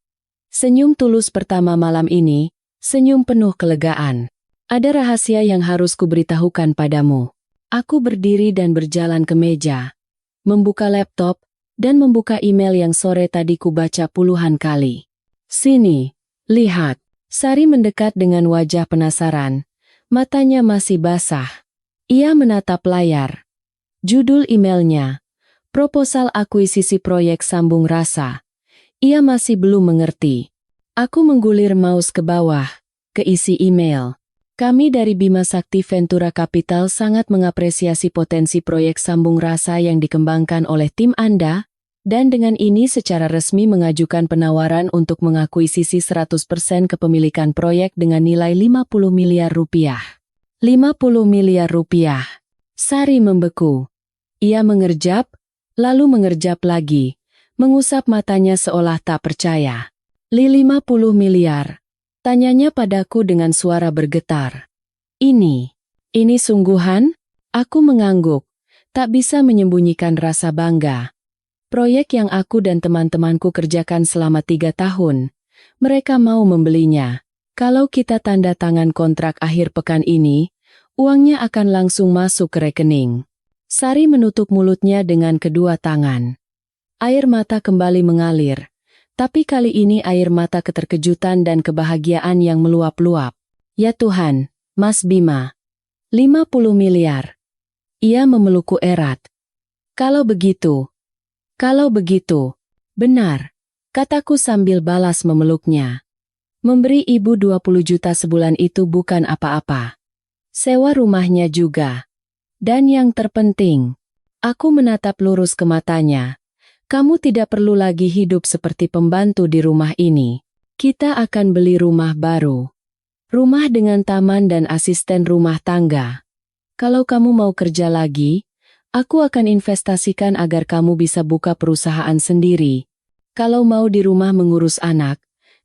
Senyum tulus pertama malam ini, senyum penuh kelegaan. Ada rahasia yang harus kuberitahukan padamu. Aku berdiri dan berjalan ke meja, membuka laptop, dan membuka email yang sore tadi kubaca puluhan kali. Sini, lihat. Sari mendekat dengan wajah penasaran. Matanya masih basah. Ia menatap layar. Judul emailnya, Proposal Akuisisi Proyek Sambung Rasa. Ia masih belum mengerti. Aku menggulir mouse ke bawah, ke isi email. Kami dari Bima Sakti Ventura Capital sangat mengapresiasi potensi proyek sambung rasa yang dikembangkan oleh tim Anda, dan dengan ini secara resmi mengajukan penawaran untuk mengakuisisi 100% kepemilikan proyek dengan nilai 50 miliar rupiah. 50 miliar rupiah. Sari membeku. Ia mengerjap, lalu mengerjap lagi. Mengusap matanya seolah tak percaya. 50 miliar. Tanyanya padaku dengan suara bergetar. Ini sungguhan? Aku mengangguk. Tak bisa menyembunyikan rasa bangga. Proyek yang aku dan teman-temanku kerjakan selama 3 tahun. Mereka mau membelinya. Kalau kita tanda tangan kontrak akhir pekan ini, uangnya akan langsung masuk ke rekening. Sari menutup mulutnya dengan kedua tangan. Air mata kembali mengalir, tapi kali ini air mata keterkejutan dan kebahagiaan yang meluap-luap. Ya Tuhan, Mas Bima. 50 miliar. Ia memelukku erat. Kalau begitu, benar, kataku sambil balas memeluknya. Memberi ibu 20 juta sebulan itu bukan apa-apa. Sewa rumahnya juga. Dan yang terpenting, aku menatap lurus ke matanya. Kamu tidak perlu lagi hidup seperti pembantu di rumah ini. Kita akan beli rumah baru. Rumah dengan taman dan asisten rumah tangga. Kalau kamu mau kerja lagi, aku akan investasikan agar kamu bisa buka perusahaan sendiri. Kalau mau di rumah mengurus anak,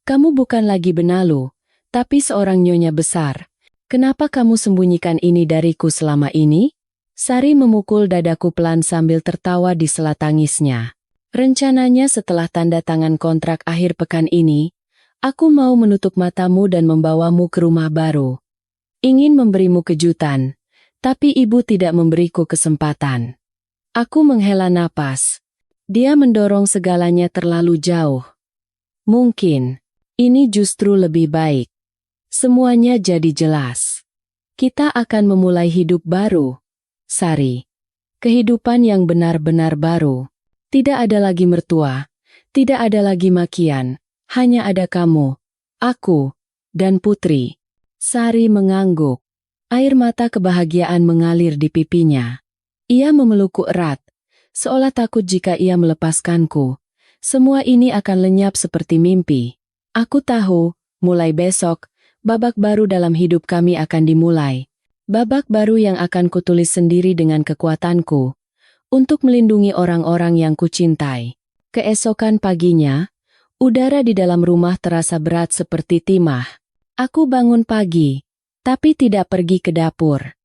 kamu bukan lagi benalu, tapi seorang nyonya besar. Kenapa kamu sembunyikan ini dariku selama ini? Sari memukul dadaku pelan sambil tertawa di sela tangisnya. Rencananya setelah tanda tangan kontrak akhir pekan ini, aku mau menutup matamu dan membawamu ke rumah baru. Ingin memberimu kejutan, tapi ibu tidak memberiku kesempatan. Aku menghela napas. Dia mendorong segalanya terlalu jauh. Mungkin, ini justru lebih baik. Semuanya jadi jelas. Kita akan memulai hidup baru, Sari. Kehidupan yang benar-benar baru. Tidak ada lagi mertua, tidak ada lagi makian, hanya ada kamu, aku, dan Putri. Sari mengangguk. Air mata kebahagiaan mengalir di pipinya. Ia memelukku erat, seolah takut jika ia melepaskanku. Semua ini akan lenyap seperti mimpi. Aku tahu, mulai besok, babak baru dalam hidup kami akan dimulai. Babak baru yang akan kutulis sendiri dengan kekuatanku, untuk melindungi orang-orang yang kucintai. Keesokan paginya, udara di dalam rumah terasa berat seperti timah. Aku bangun pagi, tapi tidak pergi ke dapur.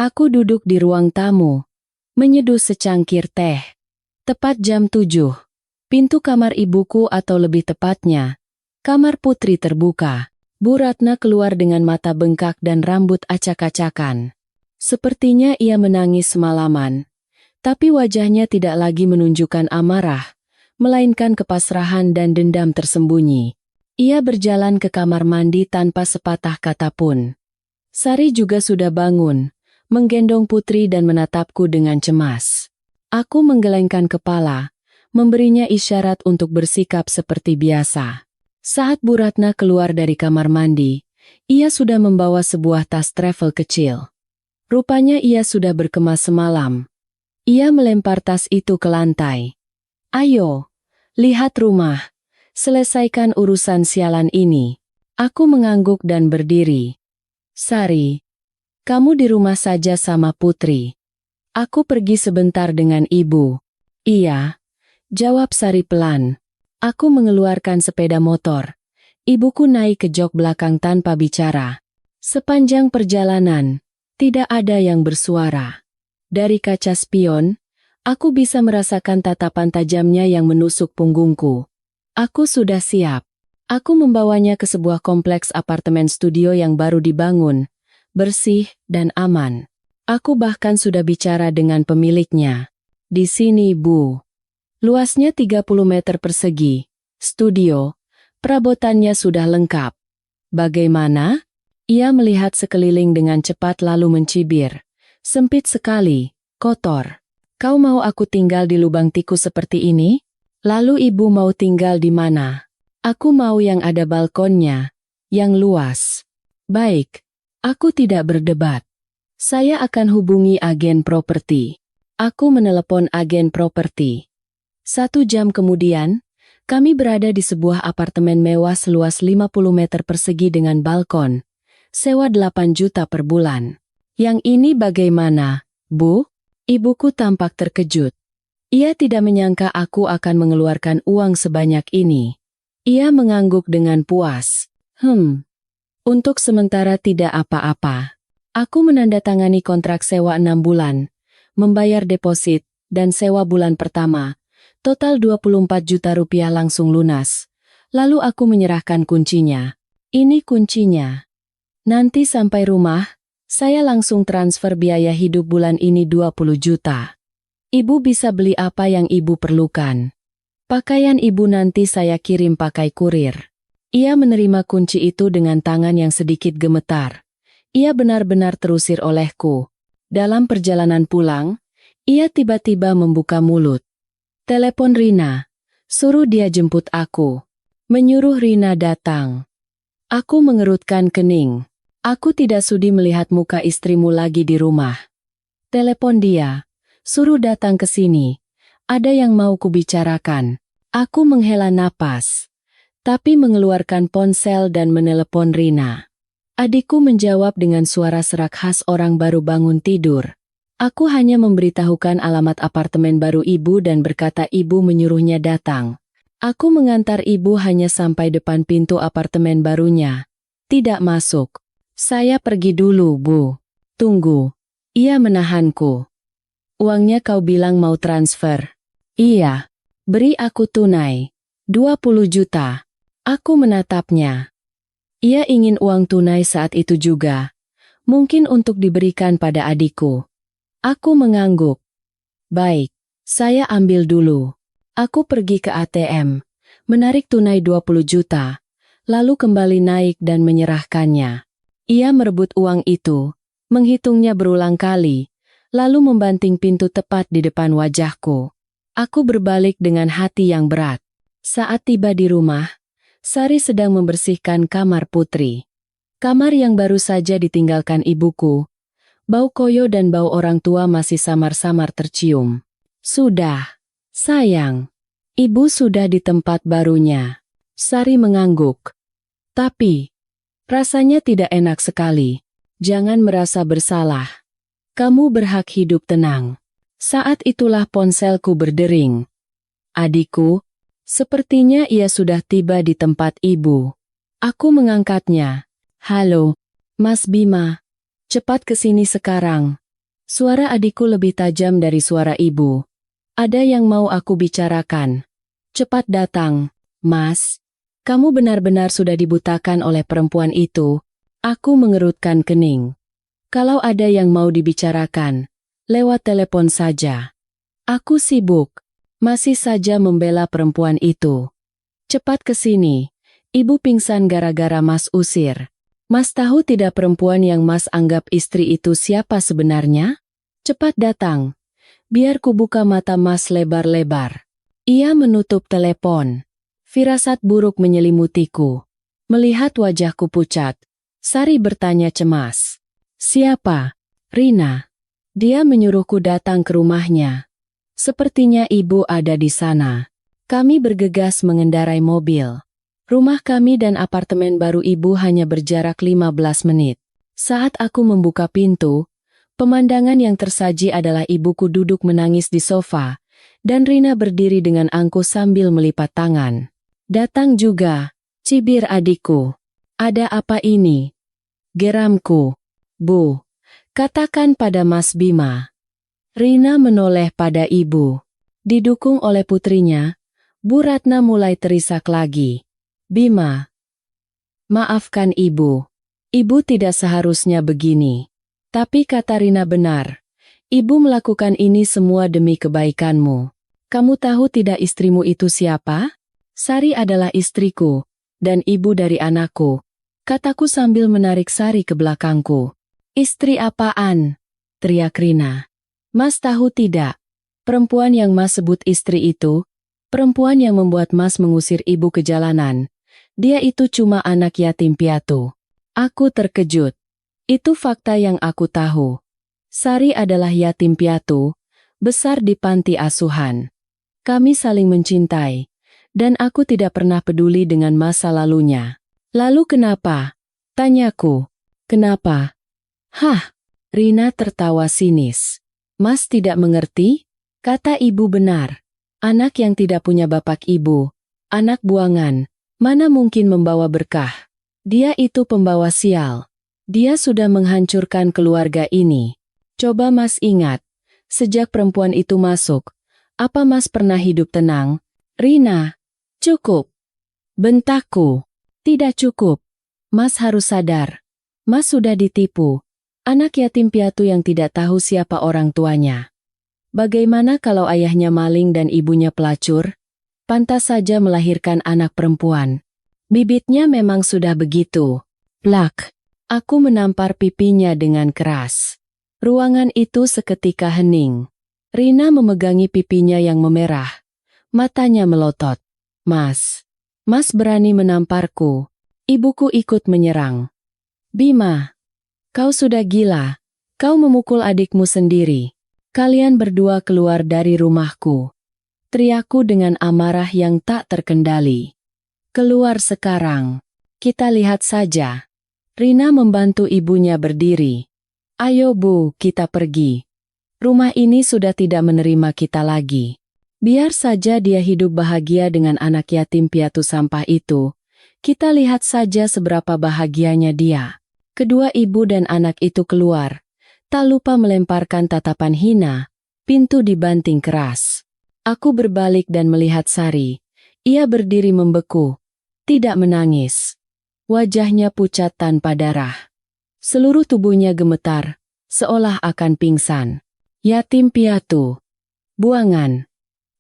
Aku duduk di ruang tamu, menyeduh secangkir teh. Tepat jam 7, pintu kamar ibuku atau lebih tepatnya, kamar Putri terbuka. Bu Ratna keluar dengan mata bengkak dan rambut acak-acakan. Sepertinya ia menangis semalaman, tapi wajahnya tidak lagi menunjukkan amarah, melainkan kepasrahan dan dendam tersembunyi. Ia berjalan ke kamar mandi tanpa sepatah kata pun. Sari juga sudah bangun, menggendong Putri dan menatapku dengan cemas. Aku menggelengkan kepala, memberinya isyarat untuk bersikap seperti biasa. Saat Bu Ratna keluar dari kamar mandi, ia sudah membawa sebuah tas travel kecil. Rupanya ia sudah berkemas semalam. Ia melempar tas itu ke lantai. Ayo, lihat rumah. Selesaikan urusan sialan ini. Aku mengangguk dan berdiri. Sari, kamu di rumah saja sama Putri. Aku pergi sebentar dengan ibu. Iya, jawab Sari pelan. Aku mengeluarkan sepeda motor. Ibuku naik ke jok belakang tanpa bicara. Sepanjang perjalanan, tidak ada yang bersuara. Dari kaca spion, aku bisa merasakan tatapan tajamnya yang menusuk punggungku. Aku sudah siap. Aku membawanya ke sebuah kompleks apartemen studio yang baru dibangun, bersih dan aman. Aku bahkan sudah bicara dengan pemiliknya. Di sini, Bu. Luasnya 30 meter persegi, studio, perabotannya sudah lengkap. Bagaimana? Ia melihat sekeliling dengan cepat lalu mencibir. Sempit sekali, kotor. Kau mau aku tinggal di lubang tikus seperti ini? Lalu ibu mau tinggal di mana? Aku mau yang ada balkonnya, yang luas. Baik, aku tidak berdebat. Saya akan hubungi agen properti. Aku menelepon agen properti. 1 jam kemudian, kami berada di sebuah apartemen mewah seluas 50 meter persegi dengan balkon. Sewa 8 juta per bulan. Yang ini bagaimana, Bu? Ibuku tampak terkejut. Ia tidak menyangka aku akan mengeluarkan uang sebanyak ini. Ia mengangguk dengan puas. Untuk sementara tidak apa-apa. Aku menandatangani kontrak sewa 6 bulan, membayar deposit, dan sewa bulan pertama. Total 24 juta rupiah langsung lunas. Lalu aku menyerahkan kuncinya. Ini kuncinya. Nanti sampai rumah, saya langsung transfer biaya hidup bulan ini 20 juta. Ibu bisa beli apa yang ibu perlukan. Pakaian ibu nanti saya kirim pakai kurir. Ia menerima kunci itu dengan tangan yang sedikit gemetar. Ia benar-benar terusir olehku. Dalam perjalanan pulang, ia tiba-tiba membuka mulut. Telepon Rina. Suruh dia jemput aku. Menyuruh Rina datang. Aku mengerutkan kening. Aku tidak sudi melihat muka istrimu lagi di rumah. Telepon dia. Suruh datang ke sini. Ada yang mau kubicarakan. Aku menghela napas. Tapi mengeluarkan ponsel dan menelepon Rina. Adikku menjawab dengan suara serak khas orang baru bangun tidur. Aku hanya memberitahukan alamat apartemen baru ibu dan berkata ibu menyuruhnya datang. Aku mengantar ibu hanya sampai depan pintu apartemen barunya. Tidak masuk. Saya pergi dulu, Bu. Tunggu. Ia menahanku. Uangnya kau bilang mau transfer. Iya. Beri aku tunai. 20 juta. Aku menatapnya. Ia ingin uang tunai saat itu juga. Mungkin untuk diberikan pada adikku. Aku mengangguk. Baik. Saya ambil dulu. Aku pergi ke ATM. Menarik tunai 20 juta. Lalu kembali naik dan menyerahkannya. Ia merebut uang itu, menghitungnya berulang kali, lalu membanting pintu tepat di depan wajahku. Aku berbalik dengan hati yang berat. Saat tiba di rumah, Sari sedang membersihkan kamar Putri. Kamar yang baru saja ditinggalkan ibuku. Bau koyo dan bau orang tua masih samar-samar tercium. Sudah, sayang. Ibu sudah di tempat barunya. Sari mengangguk. Tapi, rasanya tidak enak sekali. Jangan merasa bersalah. Kamu berhak hidup tenang. Saat itulah ponselku berdering. Adikku, sepertinya ia sudah tiba di tempat ibu. Aku mengangkatnya. Halo, Mas Bima. Cepat ke sini sekarang. Suara adikku lebih tajam dari suara ibu. Ada yang mau aku bicarakan. Cepat datang, Mas. Kamu benar-benar sudah dibutakan oleh perempuan itu. Aku mengerutkan kening. Kalau ada yang mau dibicarakan, lewat telepon saja. Aku sibuk. Masih saja membela perempuan itu. Cepat ke sini. Ibu pingsan gara-gara Mas usir. Mas tahu tidak perempuan yang Mas anggap istri itu siapa sebenarnya? Cepat datang. Biar ku buka mata Mas lebar-lebar. Ia menutup telepon. Firasat buruk menyelimutiku. Melihat wajahku pucat, Sari bertanya cemas. Siapa? Rina. Dia menyuruhku datang ke rumahnya. Sepertinya ibu ada di sana. Kami bergegas mengendarai mobil. Rumah kami dan apartemen baru ibu hanya berjarak 15 menit. Saat aku membuka pintu, pemandangan yang tersaji adalah ibuku duduk menangis di sofa, dan Rina berdiri dengan angkuh sambil melipat tangan. Datang juga, cibir adikku. Ada apa ini? Geramku. Bu, katakan pada Mas Bima. Rina menoleh pada ibu. Didukung oleh putrinya, Bu Ratna mulai terisak lagi. Bima. Maafkan ibu. Ibu tidak seharusnya begini. Tapi kata Rina benar. Ibu melakukan ini semua demi kebaikanmu. Kamu tahu tidak istrimu itu siapa? Sari adalah istriku, dan ibu dari anakku. Kataku sambil menarik Sari ke belakangku. Istri apaan? Teriak Rina. Mas tahu tidak? Perempuan yang Mas sebut istri itu, perempuan yang membuat Mas mengusir ibu ke jalanan. Dia itu cuma anak yatim piatu. Aku terkejut. Itu fakta yang aku tahu. Sari adalah yatim piatu, besar di panti asuhan. Kami saling mencintai. Dan aku tidak pernah peduli dengan masa lalunya. Lalu kenapa? Tanyaku. Kenapa? Hah? Rina tertawa sinis. Mas tidak mengerti? Kata ibu benar. Anak yang tidak punya bapak ibu. Anak buangan. Mana mungkin membawa berkah? Dia itu pembawa sial. Dia sudah menghancurkan keluarga ini. Coba Mas ingat. Sejak perempuan itu masuk. Apa Mas pernah hidup tenang? Rina. Cukup. Bentakku. Tidak cukup. Mas harus sadar. Mas sudah ditipu. Anak yatim piatu yang tidak tahu siapa orang tuanya. Bagaimana kalau ayahnya maling dan ibunya pelacur? Pantas saja melahirkan anak perempuan. Bibitnya memang sudah begitu. Plak. Aku menampar pipinya dengan keras. Ruangan itu seketika hening. Rina memegangi pipinya yang memerah. Matanya melotot. Mas berani menamparku. Ibuku ikut menyerang. Bima, kau sudah gila. Kau memukul adikmu sendiri. Kalian berdua keluar dari rumahku. Teriakku dengan amarah yang tak terkendali. Keluar sekarang. Kita lihat saja. Rina membantu ibunya berdiri. Ayo Bu, kita pergi. Rumah ini sudah tidak menerima kita lagi. Biar saja dia hidup bahagia dengan anak yatim piatu sampah itu. Kita lihat saja seberapa bahagianya dia. Kedua ibu dan anak itu keluar. Tak lupa melemparkan tatapan hina. Pintu dibanting keras. Aku berbalik dan melihat Sari. Ia berdiri membeku. Tidak menangis. Wajahnya pucat tanpa darah. Seluruh tubuhnya gemetar, seolah akan pingsan. Yatim piatu. Buangan.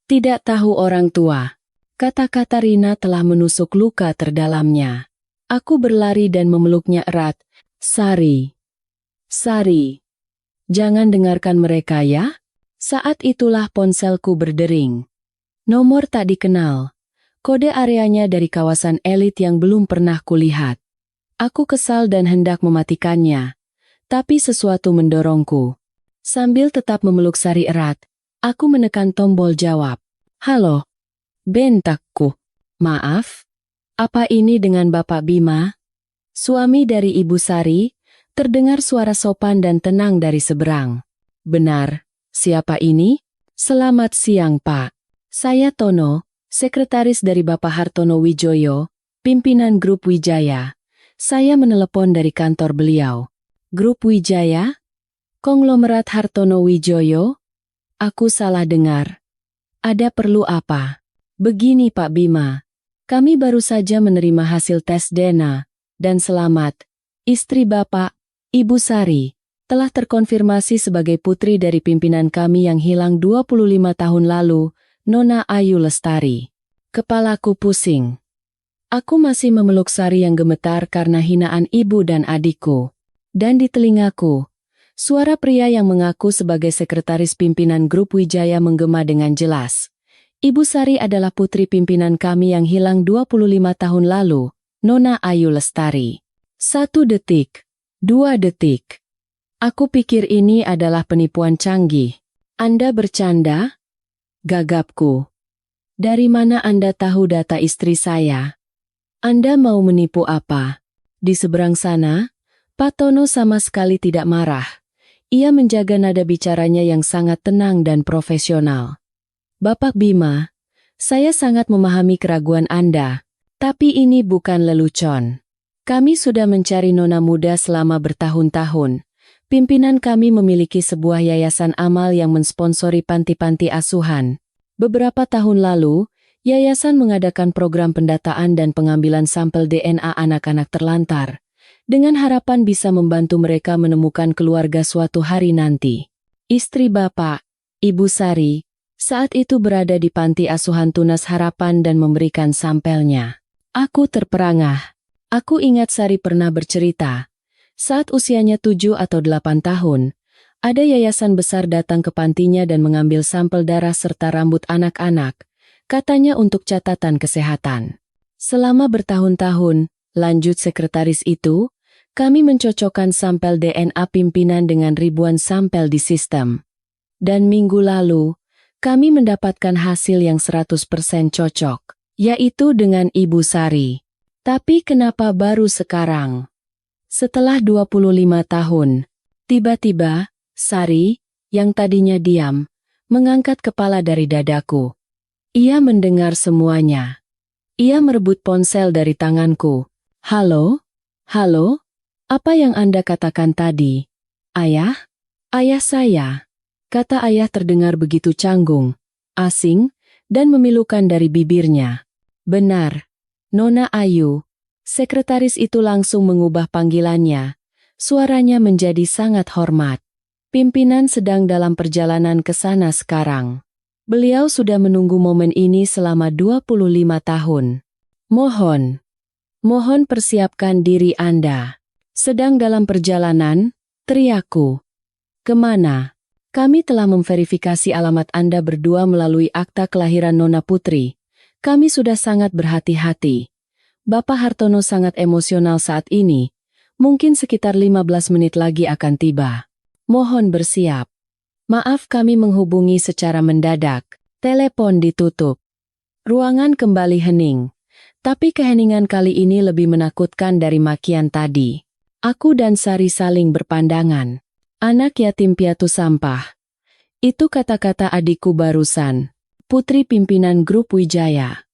Tidak tahu orang tua. Kata-kata Rina telah menusuk luka terdalamnya. Aku berlari dan memeluknya erat. Sari. Sari. Jangan dengarkan mereka ya. Saat itulah ponselku berdering. Nomor tak dikenal. Kode areanya dari kawasan elit yang belum pernah kulihat. Aku kesal dan hendak mematikannya. Tapi sesuatu mendorongku. Sambil tetap memeluk Sari erat, aku menekan tombol jawab. Halo. Bentakku. Maaf. Apa ini dengan Bapak Bima? Suami dari Ibu Sari, terdengar suara sopan dan tenang dari seberang. Benar. Siapa ini? Selamat siang, Pak. Saya Tono, sekretaris dari Bapak Hartono Wijoyo, pimpinan Grup Wijaya. Saya menelepon dari kantor beliau. Grup Wijaya? Konglomerat Hartono Wijoyo? Aku salah dengar. Ada perlu apa? Begini Pak Bima, kami baru saja menerima hasil tes DNA, dan selamat, istri Bapak, Ibu Sari, telah terkonfirmasi sebagai putri dari pimpinan kami yang hilang 25 tahun lalu, Nona Ayu Lestari. Kepalaku pusing. Aku masih memeluk Sari yang gemetar karena hinaan ibu dan adikku. Dan di telingaku, suara pria yang mengaku sebagai sekretaris pimpinan Grup Wijaya menggema dengan jelas. Ibu Sari adalah putri pimpinan kami yang hilang 25 tahun lalu, Nona Ayu Lestari. 1 detik. 2 detik. Aku pikir ini adalah penipuan canggih. Anda bercanda? Gagapku. Dari mana Anda tahu data istri saya? Anda mau menipu apa? Di seberang sana, Pak Tono sama sekali tidak marah. Ia menjaga nada bicaranya yang sangat tenang dan profesional. Bapak Bima, saya sangat memahami keraguan Anda, tapi ini bukan lelucon. Kami sudah mencari nona muda selama bertahun-tahun. Pimpinan kami memiliki sebuah yayasan amal yang mensponsori panti-panti asuhan. Beberapa tahun lalu, yayasan mengadakan program pendataan dan pengambilan sampel DNA anak-anak terlantar, dengan harapan bisa membantu mereka menemukan keluarga suatu hari nanti. Istri Bapak, Ibu Sari, saat itu berada di panti asuhan Tunas Harapan dan memberikan sampelnya. Aku terperangah. Aku ingat Sari pernah bercerita. Saat usianya 7 atau 8 tahun, ada yayasan besar datang ke pantinya dan mengambil sampel darah serta rambut anak-anak, katanya untuk catatan kesehatan. Selama bertahun-tahun, lanjut sekretaris itu, kami mencocokkan sampel DNA pimpinan dengan ribuan sampel di sistem. Dan minggu lalu, kami mendapatkan hasil yang 100% cocok, yaitu dengan Ibu Sari. Tapi kenapa baru sekarang? Setelah 25 tahun, tiba-tiba, Sari, yang tadinya diam, mengangkat kepala dari dadaku. Ia mendengar semuanya. Ia merebut ponsel dari tanganku. Halo? Halo? Apa yang Anda katakan tadi? Ayah? Ayah saya. Kata ayah terdengar begitu canggung, asing, dan memilukan dari bibirnya. Benar, Nona Ayu. Sekretaris itu langsung mengubah panggilannya. Suaranya menjadi sangat hormat. Pimpinan sedang dalam perjalanan ke sana sekarang. Beliau sudah menunggu momen ini selama 25 tahun. Mohon persiapkan diri Anda. Sedang dalam perjalanan, teriakku. Kemana? Kami telah memverifikasi alamat Anda berdua melalui akta kelahiran Nona Putri. Kami sudah sangat berhati-hati. Bapak Hartono sangat emosional saat ini. Mungkin sekitar 15 menit lagi akan tiba. Mohon bersiap. Maaf kami menghubungi secara mendadak. Telepon ditutup. Ruangan kembali hening. Tapi keheningan kali ini lebih menakutkan dari makian tadi. Aku dan Sari saling berpandangan. Anak yatim piatu sampah. Itu kata-kata adikku barusan. putri pimpinan grup Wijaya.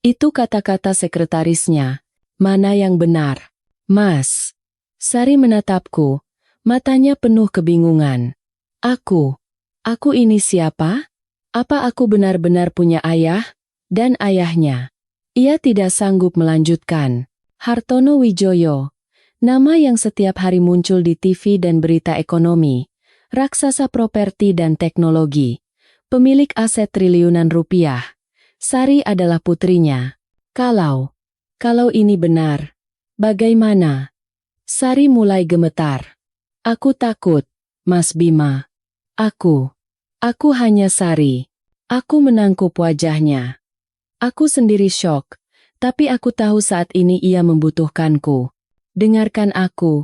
Itu kata-kata sekretarisnya. Mana yang benar? Mas. Sari menatapku, matanya penuh kebingungan. Aku ini siapa? Apa aku benar-benar punya ayah? Dan ayahnya? Ia tidak sanggup melanjutkan. Hartono Wijoyo, nama yang setiap hari muncul di TV dan berita ekonomi, raksasa properti dan teknologi, pemilik aset triliunan rupiah. Sari adalah putrinya. Kalau ini benar, bagaimana? Sari mulai gemetar. Aku takut, Mas Bima. Aku hanya Sari. Aku menangkup wajahnya. Aku sendiri syok, tapi aku tahu saat ini ia membutuhkanku. Dengarkan aku.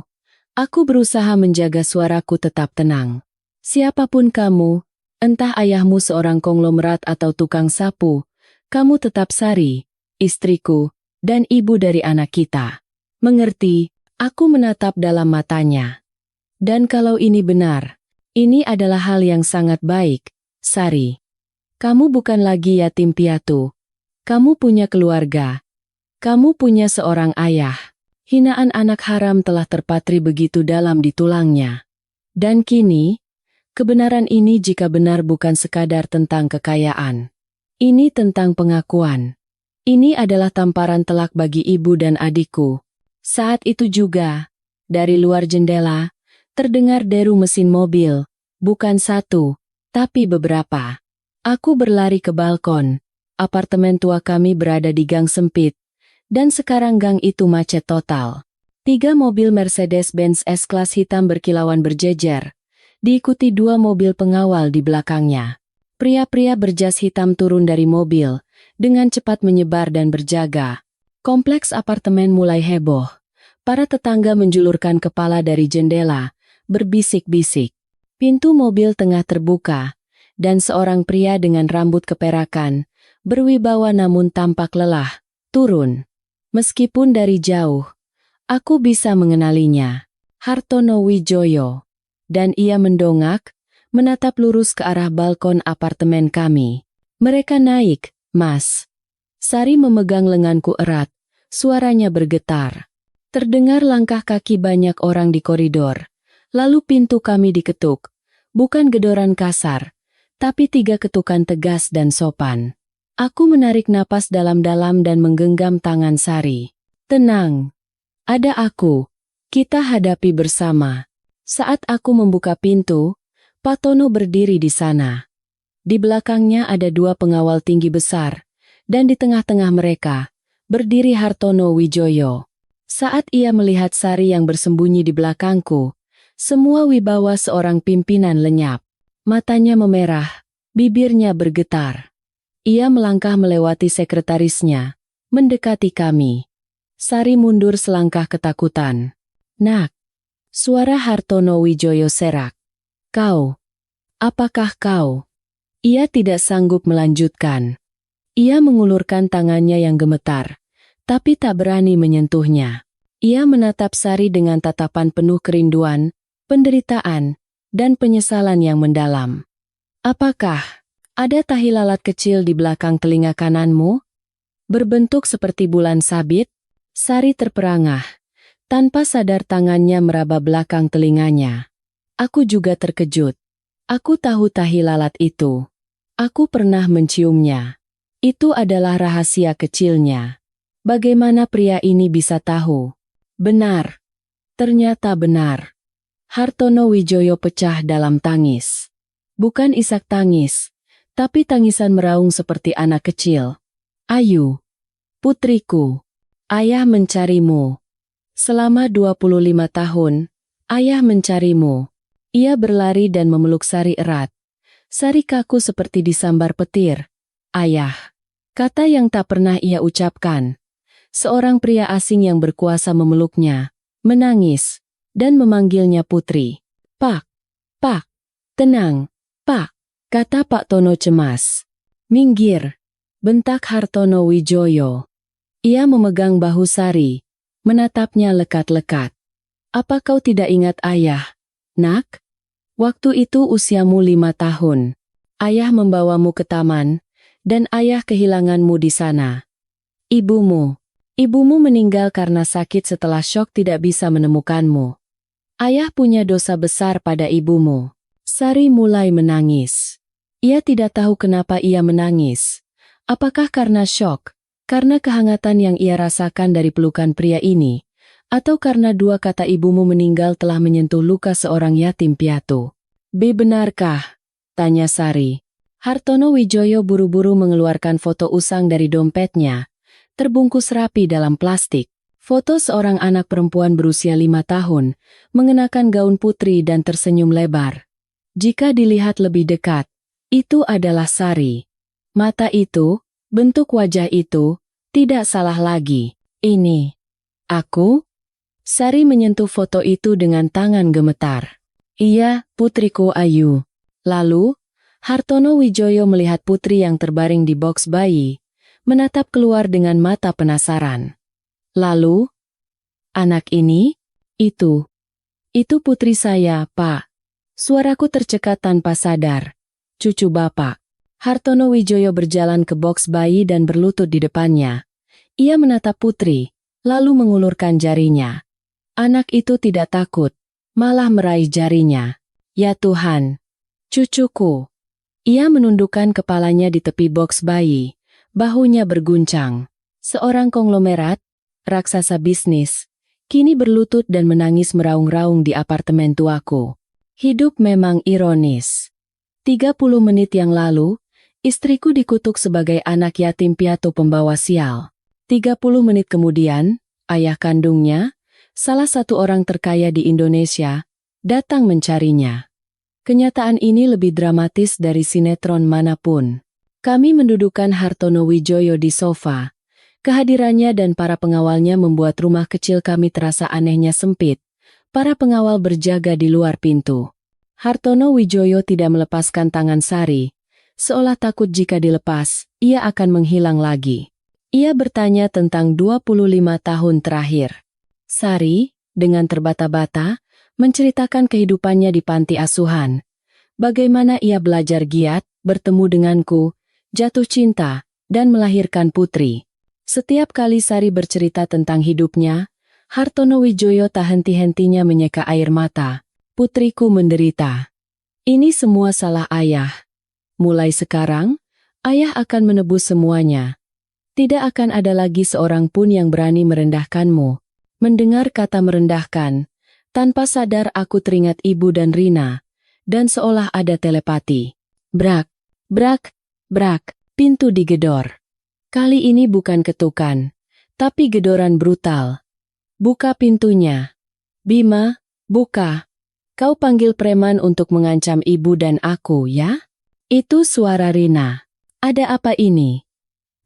Aku berusaha menjaga suaraku tetap tenang. Siapapun kamu, entah ayahmu seorang konglomerat atau tukang sapu, kamu tetap Sari, istriku, dan ibu dari anak kita. Mengerti? Aku menatap dalam matanya. Dan kalau ini benar, ini adalah hal yang sangat baik, Sari. Kamu bukan lagi yatim piatu. Kamu punya keluarga. Kamu punya seorang ayah. Hinaan anak haram telah terpatri begitu dalam di tulangnya. Dan kini, kebenaran ini jika benar bukan sekadar tentang kekayaan. Ini tentang pengakuan. Ini adalah tamparan telak bagi ibu dan adikku. Saat itu juga, dari luar jendela, terdengar deru mesin mobil, bukan satu, tapi beberapa. Aku berlari ke balkon. Apartemen tua kami berada di gang sempit, dan sekarang gang itu macet total. 3 mobil Mercedes-Benz S-Class hitam berkilauan berjejer, diikuti 2 mobil pengawal di belakangnya. Pria-pria berjas hitam turun dari mobil, dengan cepat menyebar dan berjaga. Kompleks apartemen mulai heboh. Para tetangga menjulurkan kepala dari jendela, berbisik-bisik. Pintu mobil tengah terbuka, dan seorang pria dengan rambut keperakan, berwibawa namun tampak lelah, turun. Meskipun dari jauh, aku bisa mengenalinya. Hartono Wijoyo. Dan ia mendongak, menatap lurus ke arah balkon apartemen kami. Mereka naik, Mas. Sari memegang lenganku erat, suaranya bergetar. Terdengar langkah kaki banyak orang di koridor. Lalu pintu kami diketuk. Bukan gedoran kasar, tapi 3 ketukan tegas dan sopan. Aku menarik napas dalam-dalam dan menggenggam tangan Sari. Tenang. Ada aku. Kita hadapi bersama. Saat aku membuka pintu, Pak Tono berdiri di sana. Di belakangnya ada 2 pengawal tinggi besar, dan di tengah-tengah mereka, berdiri Hartono Wijoyo. Saat ia melihat Sari yang bersembunyi di belakangku, semua wibawa seorang pimpinan lenyap. Matanya memerah, bibirnya bergetar. Ia melangkah melewati sekretarisnya, mendekati kami. Sari mundur selangkah ketakutan. Nak. Suara Hartono Wijoyo serak. Kau. Apakah kau? Ia tidak sanggup melanjutkan. Ia mengulurkan tangannya yang gemetar, tapi tak berani menyentuhnya. Ia menatap Sari dengan tatapan penuh kerinduan, penderitaan, dan penyesalan yang mendalam. Apakah ada tahi lalat kecil di belakang telinga kananmu? Berbentuk seperti bulan sabit? Sari terperangah. Tanpa sadar tangannya meraba belakang telinganya. Aku juga terkejut. Aku tahu tahi lalat itu. Aku pernah menciumnya. Itu adalah rahasia kecilnya. Bagaimana pria ini bisa tahu? Benar. Ternyata benar. Hartono Wijoyo pecah dalam tangis. Bukan isak tangis, tapi tangisan meraung seperti anak kecil. Ayu. Putriku. Ayah mencarimu. Selama 25 tahun, ayah mencarimu. Ia berlari dan memeluk Sari erat. Sari kaku seperti disambar petir. Ayah. Kata yang tak pernah ia ucapkan. Seorang pria asing yang berkuasa memeluknya, menangis, dan memanggilnya putri. Pak. Tenang, Pak. Kata Pak Tono cemas. Minggir. Bentak Hartono Wijoyo. Ia memegang bahu Sari. Menatapnya lekat-lekat. Apa kau tidak ingat ayah, nak? Waktu itu usiamu 5 tahun. Ayah membawamu ke taman, Dan ayah kehilanganmu di sana. Ibumu. Ibumu meninggal karena sakit setelah syok tidak bisa menemukanmu. Ayah punya dosa besar pada ibumu. Sari mulai menangis. Ia tidak tahu kenapa ia menangis. Apakah karena syok? Karena kehangatan yang ia rasakan dari pelukan pria ini? Atau karena dua kata ibumu meninggal telah menyentuh luka seorang yatim piatu? Benarkah? Tanya Sari. Hartono Wijoyo buru-buru mengeluarkan foto usang dari dompetnya, terbungkus rapi dalam plastik. Foto seorang anak perempuan berusia 5 tahun, mengenakan gaun putri dan tersenyum lebar. Jika dilihat lebih dekat, itu adalah Sari. Mata itu, bentuk wajah itu, tidak salah lagi. Ini. Aku? Sari menyentuh foto itu dengan tangan gemetar. Iya, putriku Ayu. Lalu, Hartono Wijoyo melihat putri yang terbaring di boks bayi, menatap keluar dengan mata penasaran. Lalu, anak ini? Itu putri saya, Pak. Suaraku tercekat tanpa sadar. Cucu Bapak. Hartono Wijoyo berjalan ke boks bayi dan berlutut di depannya. Ia menatap putri, lalu mengulurkan jarinya. Anak itu tidak takut, malah meraih jarinya. Ya Tuhan, cucuku. Ia menundukkan kepalanya di tepi boks bayi, bahunya berguncang. Seorang konglomerat, raksasa bisnis, kini berlutut dan menangis meraung-raung di apartemen tuaku. Hidup memang ironis. 30 menit yang lalu, istriku dikutuk sebagai anak yatim piatu pembawa sial. 30 menit kemudian, ayah kandungnya, salah satu orang terkaya di Indonesia, datang mencarinya. Kenyataan ini lebih dramatis dari sinetron manapun. Kami mendudukan Hartono Wijoyo di sofa. Kehadirannya dan para pengawalnya membuat rumah kecil kami terasa anehnya sempit. Para pengawal berjaga di luar pintu. Hartono Wijoyo tidak melepaskan tangan Sari, seolah takut jika dilepas, ia akan menghilang lagi. Ia bertanya tentang 25 tahun terakhir. Sari, dengan terbata-bata, menceritakan kehidupannya di panti asuhan. Bagaimana ia belajar giat, bertemu denganku, jatuh cinta, dan melahirkan putri. Setiap kali Sari bercerita tentang hidupnya, Hartono Wijoyo tak henti-hentinya menyeka air mata. Putriku menderita. Ini semua salah ayah. Mulai sekarang, ayah akan menebus semuanya. Tidak akan ada lagi seorang pun yang berani merendahkanmu. Mendengar kata merendahkan, tanpa sadar aku teringat ibu dan Rina, dan seolah ada telepati. Brak, brak, brak, pintu digedor. Kali ini bukan ketukan, tapi gedoran brutal. Buka pintunya. Bima, buka. Kau panggil preman untuk mengancam ibu dan aku, ya? Itu suara Rina. Ada apa ini?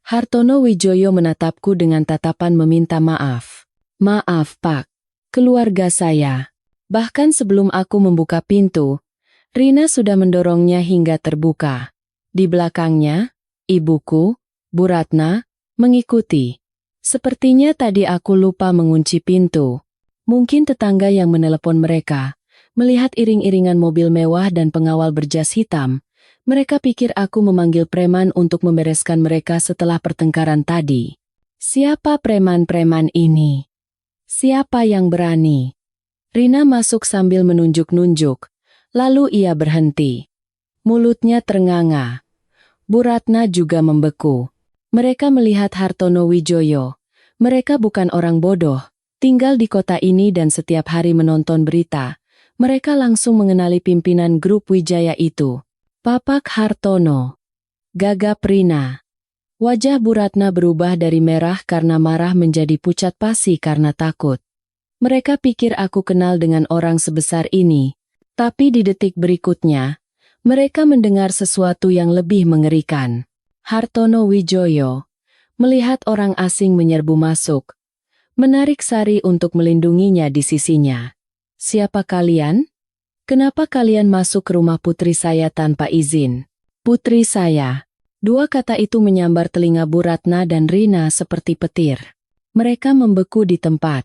Hartono Wijoyo menatapku dengan tatapan meminta maaf. Maaf, Pak. Keluarga saya. Bahkan sebelum aku membuka pintu, Rina sudah mendorongnya hingga terbuka. Di belakangnya, ibuku, Bu Ratna, mengikuti. Sepertinya tadi aku lupa mengunci pintu. Mungkin tetangga yang menelepon mereka, melihat iring-iringan mobil mewah dan pengawal berjas hitam, mereka pikir aku memanggil preman untuk membereskan mereka setelah pertengkaran tadi. Siapa preman-preman ini? Siapa yang berani? Rina masuk sambil menunjuk-nunjuk, lalu ia berhenti. Mulutnya ternganga. Bu Ratna juga membeku. Mereka melihat Hartono Wijoyo. Mereka bukan orang bodoh, tinggal di kota ini dan setiap hari menonton berita. Mereka langsung mengenali pimpinan grup Wijaya itu. Papak Hartono. Gagap Rina. Wajah Bu Ratna berubah dari merah karena marah menjadi pucat pasi karena takut. Mereka pikir aku kenal dengan orang sebesar ini, tapi di detik berikutnya, mereka mendengar sesuatu yang lebih mengerikan. Hartono Wijoyo, melihat orang asing menyerbu masuk, menarik Sari untuk melindunginya di sisinya. Siapa kalian? Kenapa kalian masuk ke rumah putri saya tanpa izin? Putri saya. Dua kata itu menyambar telinga Bu Ratna dan Rina seperti petir. Mereka membeku di tempat.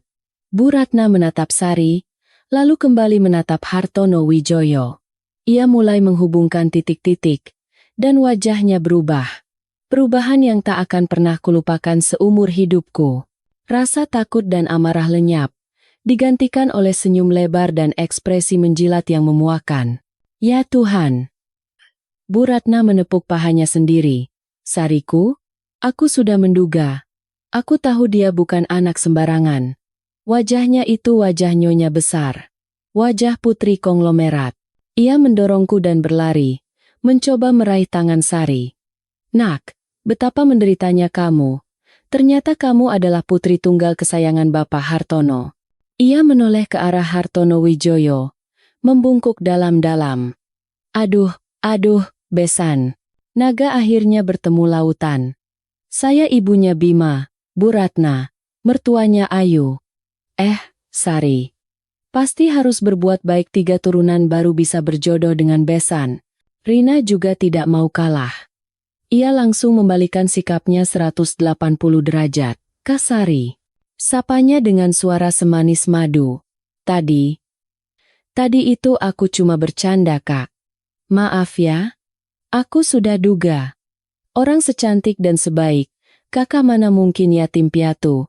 Bu Ratna menatap Sari, lalu kembali menatap Hartono Wijoyo. Ia mulai menghubungkan titik-titik, dan wajahnya berubah. Perubahan yang tak akan pernah kulupakan seumur hidupku. Rasa takut dan amarah lenyap, digantikan oleh senyum lebar dan ekspresi menjilat yang memuakan. Ya Tuhan! Bu Ratna menepuk pahanya sendiri. Sariku, aku sudah menduga. Aku tahu dia bukan anak sembarangan. Wajahnya itu wajah nyonya besar. Wajah putri konglomerat. Ia mendorongku dan berlari, mencoba meraih tangan Sari. Nak, betapa menderitanya kamu. Ternyata kamu adalah putri tunggal kesayangan Bapak Hartono. Ia menoleh ke arah Hartono Wijoyo, membungkuk dalam-dalam. Aduh, besan. Naga akhirnya bertemu lautan. Saya ibunya Bima, Bu Ratna, mertuanya Ayu. Sari. Pasti harus berbuat baik 3 turunan baru bisa berjodoh dengan besan. Rina juga tidak mau kalah. Ia langsung membalikan sikapnya 180 derajat. Kak Sari. Sapanya dengan suara semanis madu. Tadi itu aku cuma bercanda, Kak. Maaf ya. Aku sudah duga. Orang secantik dan sebaik, kakak mana mungkin yatim piatu.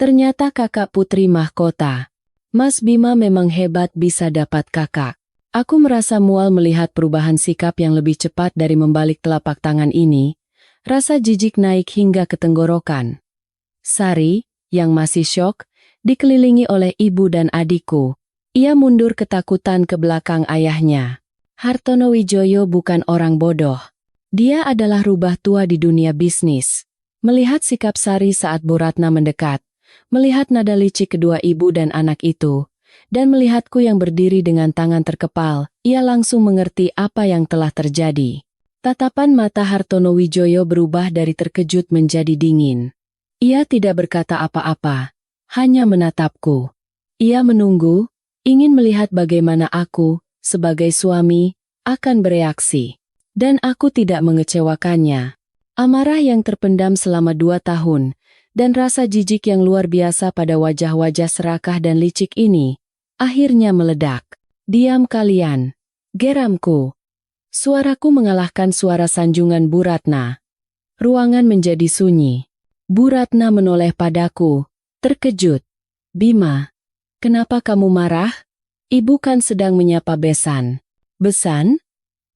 Ternyata kakak putri mahkota. Mas Bima memang hebat bisa dapat kakak. Aku merasa mual melihat perubahan sikap yang lebih cepat dari membalik telapak tangan ini. Rasa jijik naik hingga ke tenggorokan. Sari, yang masih syok, dikelilingi oleh ibu dan adikku. Ia mundur ketakutan ke belakang ayahnya. Hartono Wijoyo bukan orang bodoh. Dia adalah rubah tua di dunia bisnis. Melihat sikap Sari saat Bu Ratna mendekat, melihat nada licik kedua ibu dan anak itu, dan melihatku yang berdiri dengan tangan terkepal, ia langsung mengerti apa yang telah terjadi. Tatapan mata Hartono Wijoyo berubah dari terkejut menjadi dingin. Ia tidak berkata apa-apa, hanya menatapku. Ia menunggu, ingin melihat bagaimana aku, sebagai suami, akan bereaksi. Dan aku tidak mengecewakannya. Amarah yang terpendam selama 2 tahun, dan rasa jijik yang luar biasa pada wajah-wajah serakah dan licik ini, akhirnya meledak. Diam kalian, geramku. Suaraku mengalahkan suara sanjungan Bu Ratna. Ruangan menjadi sunyi. Bu Ratna menoleh padaku, terkejut. Bima, kenapa kamu marah? Ibu kan sedang menyapa besan. Besan?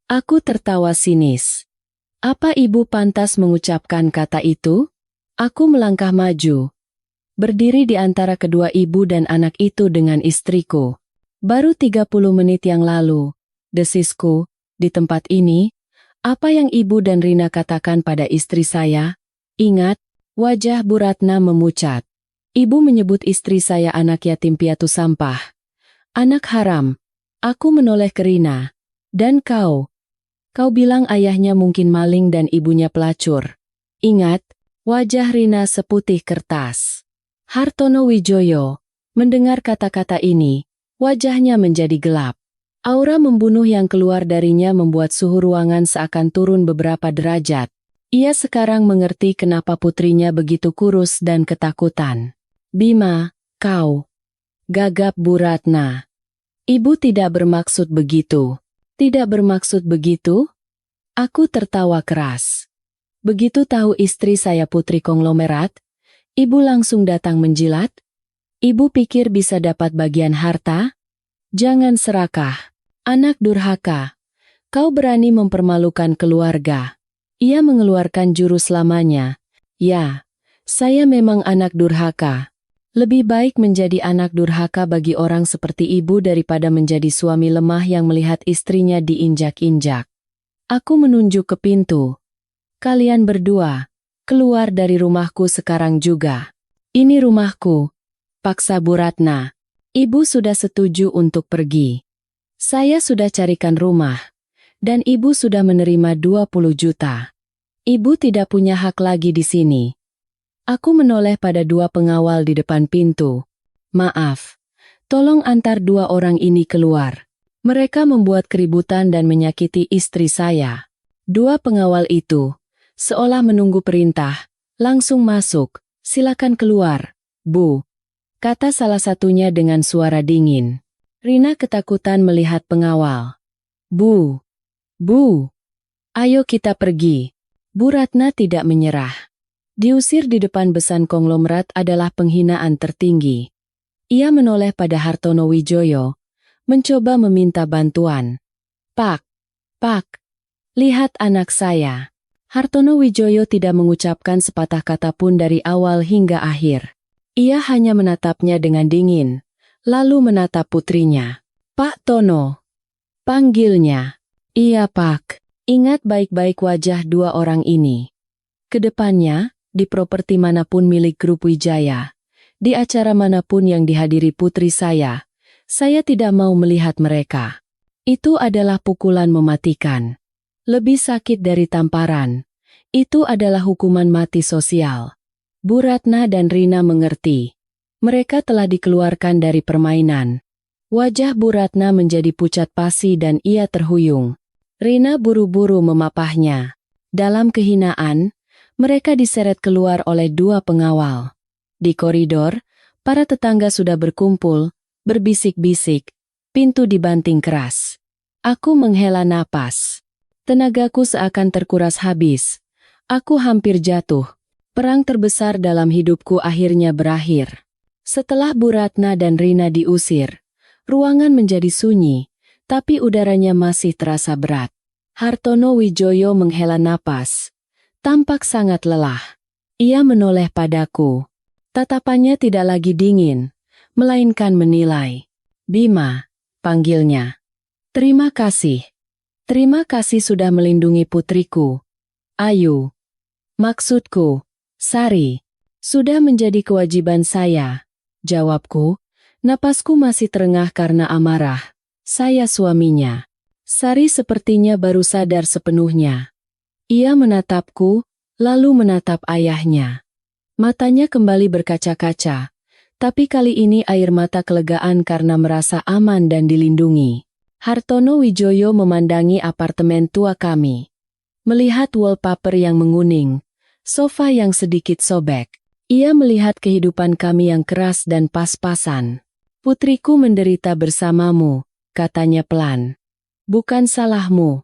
Aku tertawa sinis. Apa ibu pantas mengucapkan kata itu? Aku melangkah maju. Berdiri di antara kedua ibu dan anak itu dengan istriku. Baru 30 menit yang lalu, desisku, di tempat ini, apa yang ibu dan Rina katakan pada istri saya? Ingat, wajah Bu Ratna memucat. Ibu menyebut istri saya anak yatim piatu sampah. Anak haram. Aku menoleh ke Rina. Dan kau bilang ayahnya mungkin maling dan ibunya pelacur. Ingat, wajah Rina seputih kertas. Hartono Wijoyo, mendengar kata-kata ini, wajahnya menjadi gelap. Aura membunuh yang keluar darinya membuat suhu ruangan seakan turun beberapa derajat. Ia sekarang mengerti kenapa putrinya begitu kurus dan ketakutan. Bima, kau. Gagap Bu Ratna. Ibu tidak bermaksud begitu. Tidak bermaksud begitu? Aku tertawa keras. Begitu tahu istri saya putri konglomerat, ibu langsung datang menjilat? Ibu pikir bisa dapat bagian harta? Jangan serakah. Anak durhaka. Kau berani mempermalukan keluarga. Ia mengeluarkan jurus lamanya. Ya, saya memang anak durhaka. Lebih baik menjadi anak durhaka bagi orang seperti ibu daripada menjadi suami lemah yang melihat istrinya diinjak-injak. Aku menunjuk ke pintu. Kalian berdua, keluar dari rumahku sekarang juga. Ini rumahku, paksa Bu Ratna. Ibu sudah setuju untuk pergi. Saya sudah carikan rumah, dan ibu sudah menerima 20 juta. Ibu tidak punya hak lagi di sini. Aku menoleh pada 2 pengawal di depan pintu. Maaf, tolong antar 2 orang ini keluar. Mereka membuat keributan dan menyakiti istri saya. 2 pengawal itu, seolah menunggu perintah, langsung masuk. Silakan keluar, Bu. Kata salah satunya dengan suara dingin. Rina ketakutan melihat pengawal. Bu. Ayo kita pergi. Bu Ratna tidak menyerah. Diusir di depan besan konglomerat adalah penghinaan tertinggi. Ia menoleh pada Hartono Wijaya, mencoba meminta bantuan. Pak, lihat anak saya. Hartono Wijaya tidak mengucapkan sepatah kata pun dari awal hingga akhir. Ia hanya menatapnya dengan dingin, lalu menatap putrinya. Pak Tono, panggilnya. Iya Pak, ingat baik-baik wajah dua orang ini. Kedepannya, di properti manapun milik Grup Wijaya, di acara manapun yang dihadiri putri saya tidak mau melihat mereka. Itu adalah pukulan mematikan. Lebih sakit dari tamparan. Itu adalah hukuman mati sosial. Bu Ratna dan Rina mengerti. Mereka telah dikeluarkan dari permainan. Wajah Bu Ratna menjadi pucat pasi dan ia terhuyung. Rina buru-buru memapahnya. Dalam kehinaan, mereka diseret keluar oleh dua pengawal. Di koridor, para tetangga sudah berkumpul, berbisik-bisik. Pintu dibanting keras. Aku menghela napas. Tenagaku seakan terkuras habis. Aku hampir jatuh. Perang terbesar dalam hidupku akhirnya berakhir. Setelah Bu Ratna dan Rina diusir, ruangan menjadi sunyi, tapi udaranya masih terasa berat. Hartono Wijaya menghela napas. Tampak sangat lelah. Ia menoleh padaku. Tatapannya tidak lagi dingin, melainkan menilai. Bima, panggilnya. Terima kasih. Terima kasih sudah melindungi putriku. Ayu. Maksudku, Sari. Sudah menjadi kewajiban saya. Jawabku. Napasku masih terengah karena amarah. Saya suaminya. Sari sepertinya baru sadar sepenuhnya. Ia menatapku, lalu menatap ayahnya. Matanya kembali berkaca-kaca, tapi kali ini air mata kelegaan karena merasa aman dan dilindungi. Hartono Wijaya memandangi apartemen tua kami. Melihat wallpaper yang menguning, sofa yang sedikit sobek. Ia melihat kehidupan kami yang keras dan pas-pasan. Putriku menderita bersamamu, katanya pelan. Bukan salahmu.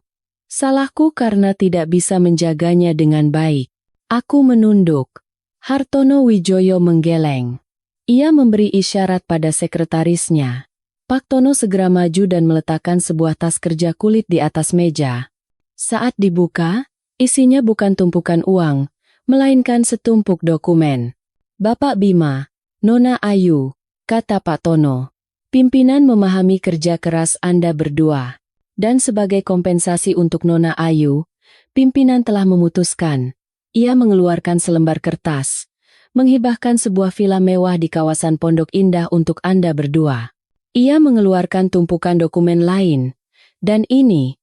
Salahku karena tidak bisa menjaganya dengan baik. Aku menunduk. Hartono Wijaya menggeleng. Ia memberi isyarat pada sekretarisnya. Pak Tono segera maju dan meletakkan sebuah tas kerja kulit di atas meja. Saat dibuka, isinya bukan tumpukan uang, melainkan setumpuk dokumen. Bapak Bima, Nona Ayu, kata Pak Tono. Pimpinan memahami kerja keras Anda berdua. Dan sebagai kompensasi untuk Nona Ayu, pimpinan telah memutuskan. Ia mengeluarkan selembar kertas, menghibahkan sebuah villa mewah di kawasan Pondok Indah untuk Anda berdua. Ia mengeluarkan tumpukan dokumen lain, dan ini,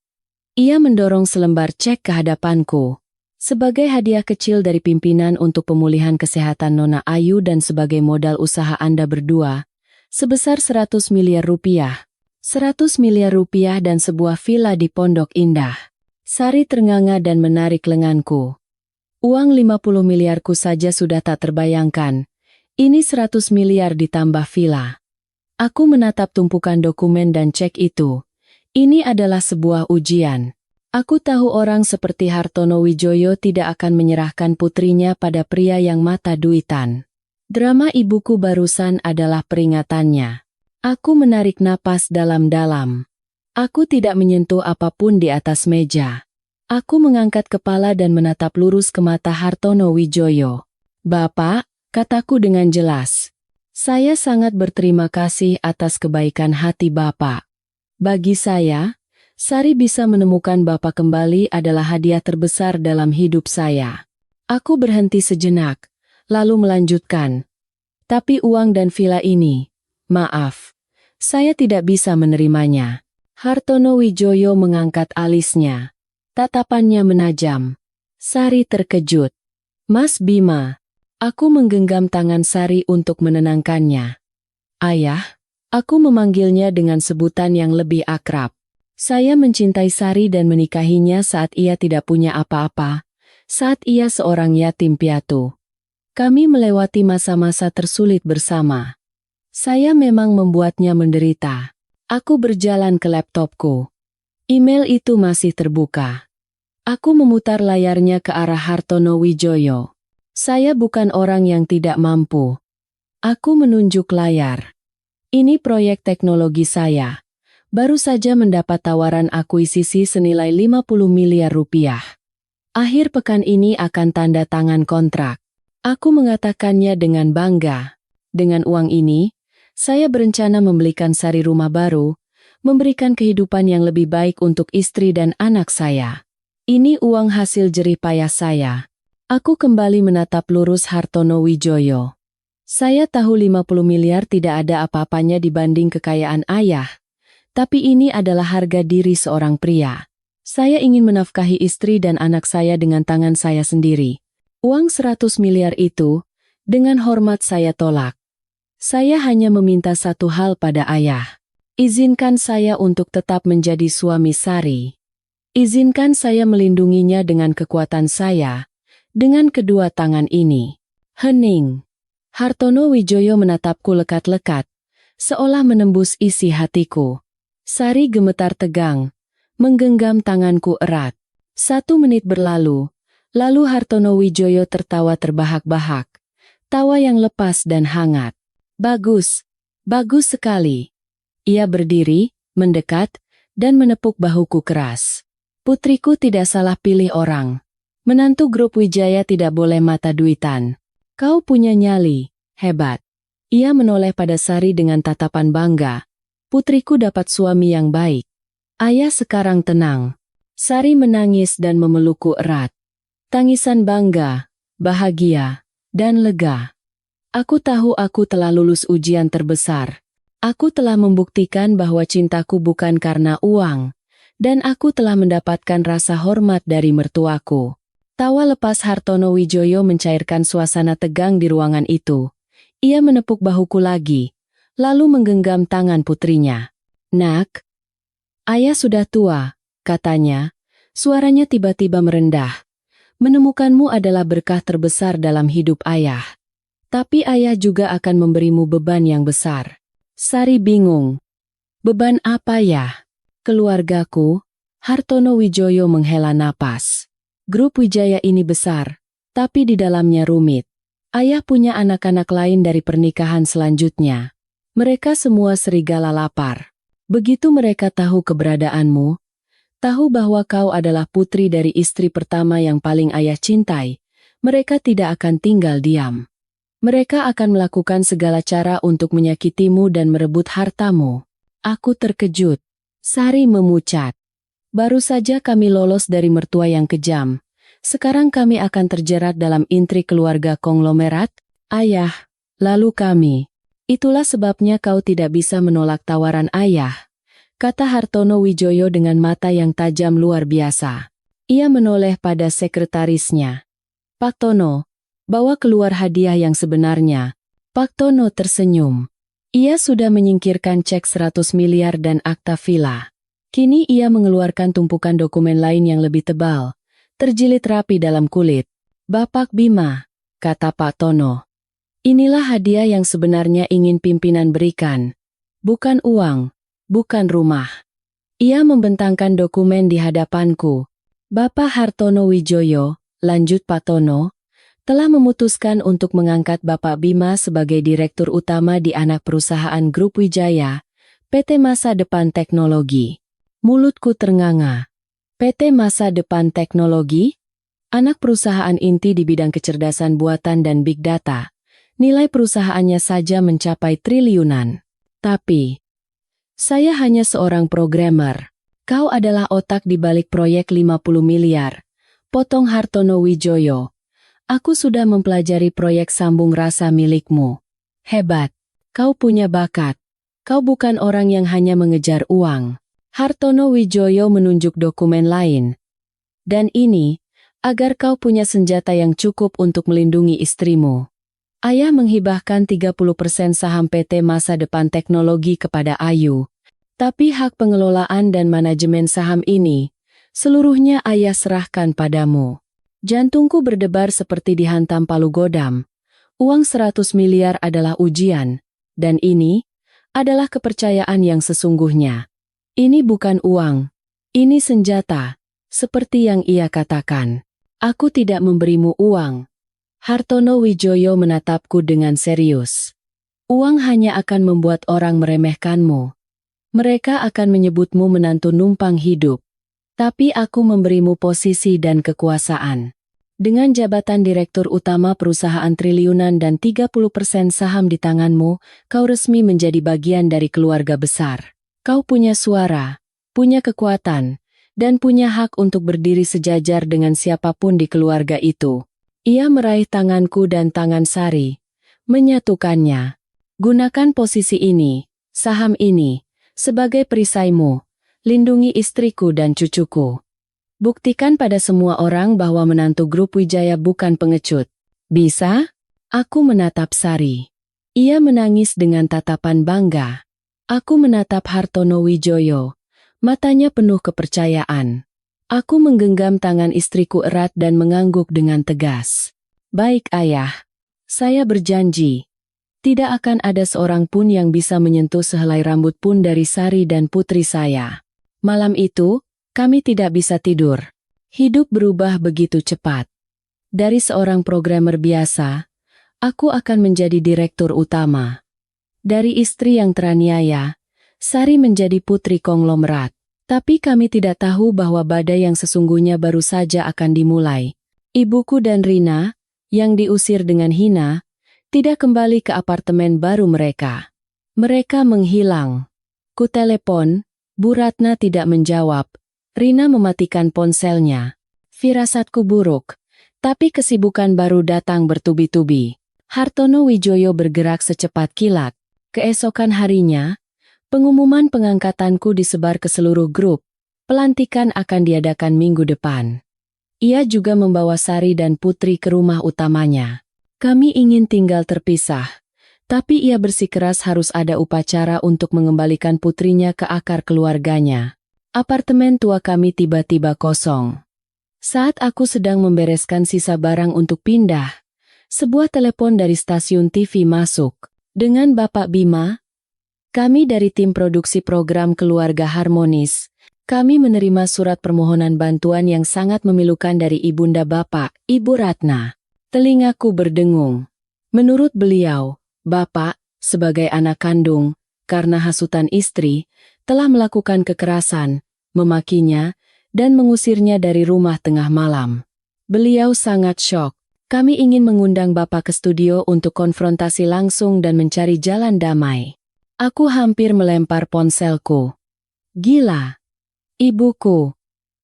ia mendorong selembar cek ke hadapanku. Sebagai hadiah kecil dari pimpinan untuk pemulihan kesehatan Nona Ayu dan sebagai modal usaha Anda berdua, sebesar 100 miliar rupiah. 100 miliar rupiah dan sebuah villa di Pondok Indah. Sari ternganga dan menarik lenganku. Uang 50 miliarku saja sudah tak terbayangkan. Ini 100 miliar ditambah villa. Aku menatap tumpukan dokumen dan cek itu. Ini adalah sebuah ujian. Aku tahu orang seperti Hartono Wijaya tidak akan menyerahkan putrinya pada pria yang mata duitan. Drama ibuku barusan adalah peringatannya. Aku menarik napas dalam-dalam. Aku tidak menyentuh apapun di atas meja. Aku mengangkat kepala dan menatap lurus ke mata Hartono Wijaya. Bapak, kataku dengan jelas. Saya sangat berterima kasih atas kebaikan hati Bapak. Bagi saya, Sari bisa menemukan Bapak kembali adalah hadiah terbesar dalam hidup saya. Aku berhenti sejenak, lalu melanjutkan. Tapi uang dan villa ini, maaf, saya tidak bisa menerimanya. Hartono Wijaya mengangkat alisnya. Tatapannya menajam. Sari terkejut. Mas Bima. Aku menggenggam tangan Sari untuk menenangkannya. Ayah, aku memanggilnya dengan sebutan yang lebih akrab. Saya mencintai Sari dan menikahinya saat ia tidak punya apa-apa, saat ia seorang yatim piatu. Kami melewati masa-masa tersulit bersama. Saya memang membuatnya menderita. Aku berjalan ke laptopku. Email itu masih terbuka. Aku memutar layarnya ke arah Hartono Wijaya. Saya bukan orang yang tidak mampu. Aku menunjuk layar. Ini proyek teknologi saya. Baru saja mendapat tawaran akuisisi senilai 50 miliar rupiah. Akhir pekan ini akan tanda tangan kontrak. Aku mengatakannya dengan bangga. Dengan uang ini, saya berencana membelikan sari rumah baru, memberikan kehidupan yang lebih baik untuk istri dan anak saya. Ini uang hasil jerih payah saya. Aku kembali menatap lurus Hartono Wijaya. Saya tahu 50 miliar tidak ada apa-apanya dibanding kekayaan ayah. Tapi ini adalah harga diri seorang pria. Saya ingin menafkahi istri dan anak saya dengan tangan saya sendiri. Uang 100 miliar itu, dengan hormat saya tolak. Saya hanya meminta satu hal pada ayah. Izinkan saya untuk tetap menjadi suami Sari. Izinkan saya melindunginya dengan kekuatan saya, dengan kedua tangan ini. Hening. Hartono Wijaya menatapku lekat-lekat, seolah menembus isi hatiku. Sari gemetar tegang, menggenggam tanganku erat. 1 menit berlalu, lalu Hartono Wijaya tertawa terbahak-bahak. Tawa yang lepas dan hangat. Bagus, bagus sekali. Ia berdiri, mendekat, dan menepuk bahuku keras. Putriku tidak salah pilih orang. Menantu grup Wijaya tidak boleh mata duitan. Kau punya nyali, hebat. Ia menoleh pada Sari dengan tatapan bangga. Putriku dapat suami yang baik. Ayah sekarang tenang. Sari menangis dan memelukku erat. Tangisan bangga, bahagia, dan lega. Aku tahu aku telah lulus ujian terbesar. Aku telah membuktikan bahwa cintaku bukan karena uang. Dan aku telah mendapatkan rasa hormat dari mertuaku. Tawa lepas Hartono Wijaya mencairkan suasana tegang di ruangan itu. Ia menepuk bahuku lagi, lalu menggenggam tangan putrinya. Nak, ayah sudah tua, katanya. Suaranya tiba-tiba merendah. Menemukanmu adalah berkah terbesar dalam hidup ayah. Tapi ayah juga akan memberimu beban yang besar. Sari bingung. Beban apa ya? Keluargaku, Hartono Wijaya menghela napas. Grup Wijaya ini besar, tapi di dalamnya rumit. Ayah punya anak-anak lain dari pernikahan selanjutnya. Mereka semua serigala lapar. Begitu mereka tahu keberadaanmu, tahu bahwa kau adalah putri dari istri pertama yang paling ayah cintai, mereka tidak akan tinggal diam. Mereka akan melakukan segala cara untuk menyakitimu dan merebut hartamu. Aku terkejut. Sari memucat. Baru saja kami lolos dari mertua yang kejam. Sekarang kami akan terjerat dalam intrik keluarga konglomerat, ayah, lalu kami. Itulah sebabnya kau tidak bisa menolak tawaran ayah, kata Hartono Wijaya dengan mata yang tajam luar biasa. Ia menoleh pada sekretarisnya. Pak Tono, bawa keluar hadiah yang sebenarnya. Pak Tono tersenyum. Ia sudah menyingkirkan cek 100 miliar dan akta villa. Kini ia mengeluarkan tumpukan dokumen lain yang lebih tebal, terjilid rapi dalam kulit. Bapak Bima, kata Pak Tono. Inilah hadiah yang sebenarnya ingin pimpinan berikan. Bukan uang, bukan rumah. Ia membentangkan dokumen di hadapanku. Bapak Hartono Wijaya, lanjut Pak Tono, telah memutuskan untuk mengangkat Bapak Bima sebagai direktur utama di anak perusahaan Grup Wijaya, PT Masa Depan Teknologi. Mulutku ternganga. PT Masa Depan Teknologi? Anak perusahaan inti di bidang kecerdasan buatan dan big data. Nilai perusahaannya saja mencapai triliunan. Tapi, saya hanya seorang programmer. Kau adalah otak di balik proyek 50 miliar. Potong Hartono Wijaya. Aku sudah mempelajari proyek sambung rasa milikmu. Hebat. Kau punya bakat. Kau bukan orang yang hanya mengejar uang. Hartono Wijaya menunjuk dokumen lain. Dan ini, agar kau punya senjata yang cukup untuk melindungi istrimu. Ayah menghibahkan 30% saham PT Masa Depan Teknologi kepada Ayu. Tapi hak pengelolaan dan manajemen saham ini, seluruhnya ayah serahkan padamu. Jantungku berdebar seperti dihantam palu godam. Uang 100 miliar adalah ujian, dan ini adalah kepercayaan yang sesungguhnya. Ini bukan uang, ini senjata. seperti yang ia katakan. Aku tidak memberimu uang. Hartono Wijaya menatapku dengan serius. Uang hanya akan membuat orang meremehkanmu. Mereka akan menyebutmu menantu numpang hidup. Tapi aku memberimu posisi dan kekuasaan. Dengan jabatan direktur utama perusahaan triliunan dan 30% saham di tanganmu, kau resmi menjadi bagian dari keluarga besar. Kau punya suara, punya kekuatan, dan punya hak untuk berdiri sejajar dengan siapapun di keluarga itu. Ia meraih tanganku dan tangan Sari, menyatukannya. Gunakan posisi ini, saham ini, sebagai perisaimu. Lindungi istriku dan cucuku. Buktikan pada semua orang bahwa menantu grup Wijaya bukan pengecut. Bisa? Aku menatap Sari. Ia menangis dengan tatapan bangga. Aku menatap Hartono Wijaya. Matanya penuh kepercayaan. Aku menggenggam tangan istriku erat dan mengangguk dengan tegas. Baik ayah. Saya berjanji. Tidak akan ada seorang pun yang bisa menyentuh sehelai rambut pun dari Sari dan putri saya. Malam itu, kami tidak bisa tidur. Hidup berubah begitu cepat. Dari seorang programmer biasa, aku akan menjadi direktur utama. Dari istri yang teraniaya, Sari menjadi putri konglomerat. Tapi kami tidak tahu bahwa badai yang sesungguhnya baru saja akan dimulai. Ibuku dan Rina, yang diusir dengan hina, tidak kembali ke apartemen baru mereka. Mereka menghilang. Ku telepon, Bu Ratna tidak menjawab. Rina mematikan ponselnya. Firasatku buruk, tapi kesibukan baru datang bertubi-tubi. Hartono Wijaya bergerak secepat kilat. Keesokan harinya, pengumuman pengangkatanku disebar ke seluruh grup. Pelantikan akan diadakan minggu depan. Ia juga membawa Sari dan Putri ke rumah utamanya. Kami ingin tinggal terpisah. Tapi ia bersikeras harus ada upacara untuk mengembalikan putrinya ke akar keluarganya. Apartemen tua kami tiba-tiba kosong. Saat aku sedang membereskan sisa barang untuk pindah, sebuah telepon dari stasiun TV masuk. Dengan Bapak Bima, kami dari tim produksi program Keluarga Harmonis, kami menerima surat permohonan bantuan yang sangat memilukan dari Ibunda Bapak, Ibu Ratna. Telingaku berdengung. Menurut beliau, Bapak, sebagai anak kandung, karena hasutan istri, telah melakukan kekerasan, memakinya, dan mengusirnya dari rumah tengah malam. Beliau sangat syok. Kami ingin mengundang Bapak ke studio untuk konfrontasi langsung dan mencari jalan damai. Aku hampir melempar ponselku. Gila. Ibuku.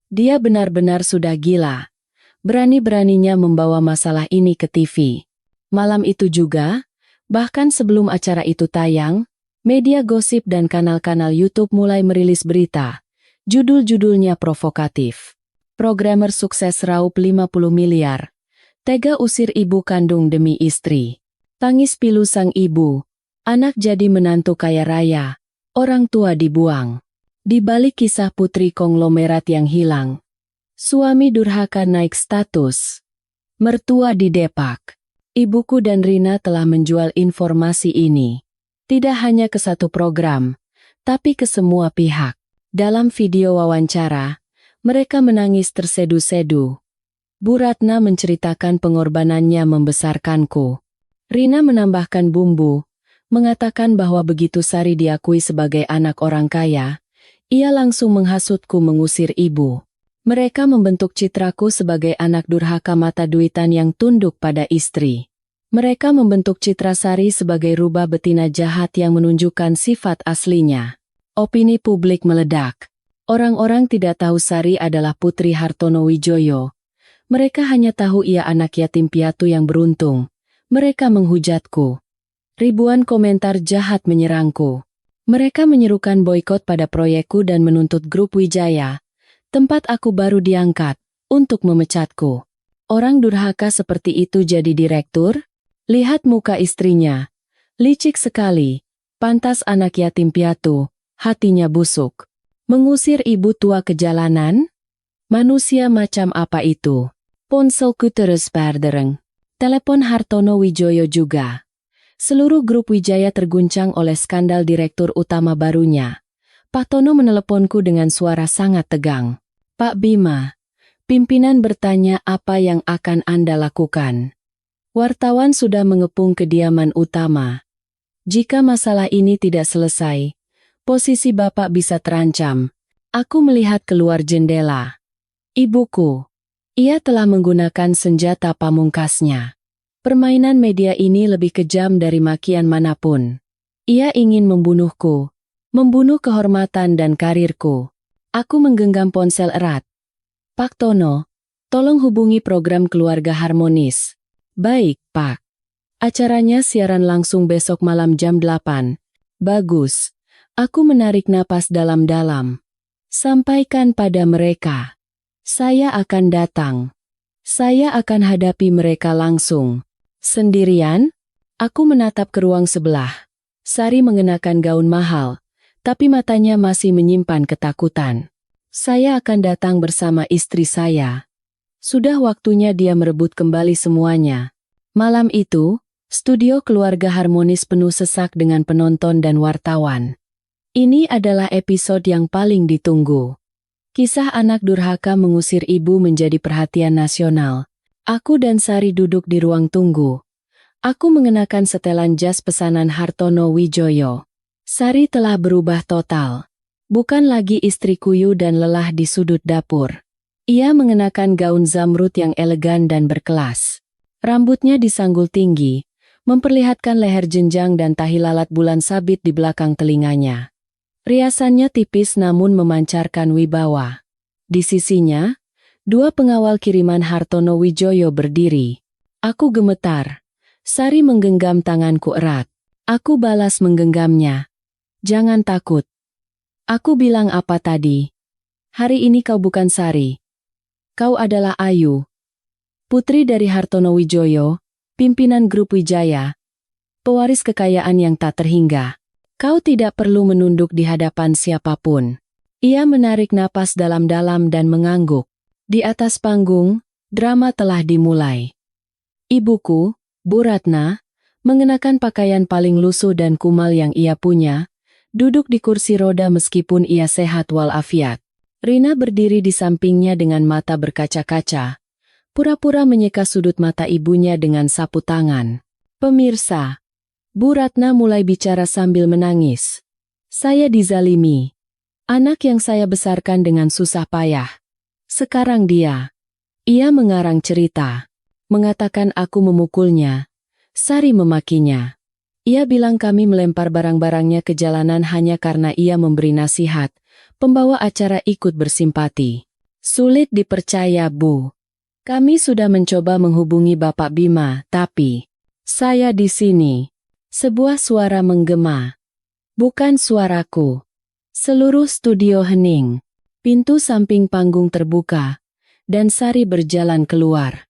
Dia benar-benar sudah gila. Berani-beraninya membawa masalah ini ke TV. Malam itu juga, bahkan sebelum acara itu tayang, media gosip dan kanal-kanal YouTube mulai merilis berita. Judul-judulnya provokatif. Programmer sukses raup 50 miliar. Tega usir ibu kandung demi istri. Tangis pilu sang ibu. Anak jadi menantu kaya raya. Orang tua dibuang. Di balik kisah putri konglomerat yang hilang, suami durhaka naik status. Mertua didepak. Ibuku dan Rina telah menjual informasi ini. Tidak hanya ke satu program, tapi ke semua pihak. Dalam video wawancara, mereka menangis tersedu-sedu. Bu Ratna menceritakan pengorbanannya membesarkanku. Rina menambahkan bumbu, mengatakan bahwa begitu Sari diakui sebagai anak orang kaya, ia langsung menghasutku mengusir ibu. Mereka membentuk citraku sebagai anak durhaka mata duitan yang tunduk pada istri. Mereka membentuk citra Sari sebagai rubah betina jahat yang menunjukkan sifat aslinya. Opini publik meledak. Orang-orang tidak tahu Sari adalah putri Hartono Wijaya. Mereka hanya tahu ia anak yatim piatu yang beruntung. Mereka menghujatku. Ribuan komentar jahat menyerangku. Mereka menyerukan boikot pada proyekku dan menuntut grup Wijaya, tempat aku baru diangkat, untuk memecatku. Orang durhaka seperti itu jadi direktur? Lihat muka istrinya. Licik sekali. Pantas anak yatim piatu, hatinya busuk. Mengusir ibu tua ke jalanan? Manusia macam apa itu? Ponselku terus berdereng. Telepon Hartono Wijaya juga. Seluruh grup Wijaya terguncang oleh skandal direktur utama barunya. Pak Tono meneleponku dengan suara sangat tegang. Pak Bima, Pimpinan bertanya apa yang akan Anda lakukan. Wartawan sudah mengepung kediaman utama. Jika masalah ini tidak selesai, posisi Bapak bisa terancam. Aku melihat keluar jendela. Ibuku. Ia telah menggunakan senjata pamungkasnya. Permainan media ini lebih kejam dari makian manapun. Ia ingin membunuhku. Membunuh kehormatan dan karirku. Aku menggenggam ponsel erat. Pak Tono, tolong hubungi program Keluarga Harmonis. Baik, Pak. Acaranya siaran langsung besok malam jam 8. Bagus. Aku menarik napas dalam-dalam. Sampaikan pada mereka. Saya akan datang. Saya akan hadapi mereka langsung. Sendirian? Aku menatap ke ruang sebelah. Sari mengenakan gaun mahal, tapi matanya masih menyimpan ketakutan. Saya akan datang bersama istri saya. Sudah waktunya dia merebut kembali semuanya. Malam itu, studio Keluarga Harmonis penuh sesak dengan penonton dan wartawan. Ini adalah episode yang paling ditunggu. Kisah anak durhaka mengusir ibu menjadi perhatian nasional. Aku dan Sari duduk di ruang tunggu. Aku mengenakan setelan jas pesanan Hartono Wijoyo. Sari telah berubah total. Bukan lagi istri kuyu dan lelah di sudut dapur. Ia mengenakan gaun zamrud yang elegan dan berkelas. Rambutnya disanggul tinggi, memperlihatkan leher jenjang dan tahi lalat bulan sabit di belakang telinganya. Riasannya tipis namun memancarkan wibawa. Di sisinya, dua pengawal kiriman Hartono Wijoyo berdiri. Aku gemetar. Sari menggenggam tanganku erat. Aku balas menggenggamnya. Jangan takut. Aku bilang apa tadi? Hari ini kau bukan Sari. Kau adalah Ayu. Putri dari Hartono Wijoyo, pimpinan grup Wijaya. Pewaris kekayaan yang tak terhingga. Kau tidak perlu menunduk di hadapan siapapun. Ia menarik napas dalam-dalam dan mengangguk. Di atas panggung, drama telah dimulai. Ibuku, Bu Ratna, mengenakan pakaian paling lusuh dan kumal yang ia punya, duduk di kursi roda meskipun ia sehat walafiat. Rina berdiri di sampingnya dengan mata berkaca-kaca, pura-pura menyeka sudut mata ibunya dengan sapu tangan. Pemirsa, Bu Ratna mulai bicara sambil menangis. Saya dizalimi. Anak yang saya besarkan dengan susah payah. Sekarang dia. Ia mengarang cerita. Mengatakan aku memukulnya. Sari memakinya. Ia bilang kami melempar barang-barangnya ke jalanan hanya karena ia memberi nasihat. Pembawa acara ikut bersimpati. Sulit dipercaya, Bu. Kami sudah mencoba menghubungi Bapak Bima, tapi saya di sini. Sebuah suara menggema. Bukan suaraku. Seluruh studio hening. Pintu samping panggung terbuka, dan Sari berjalan keluar.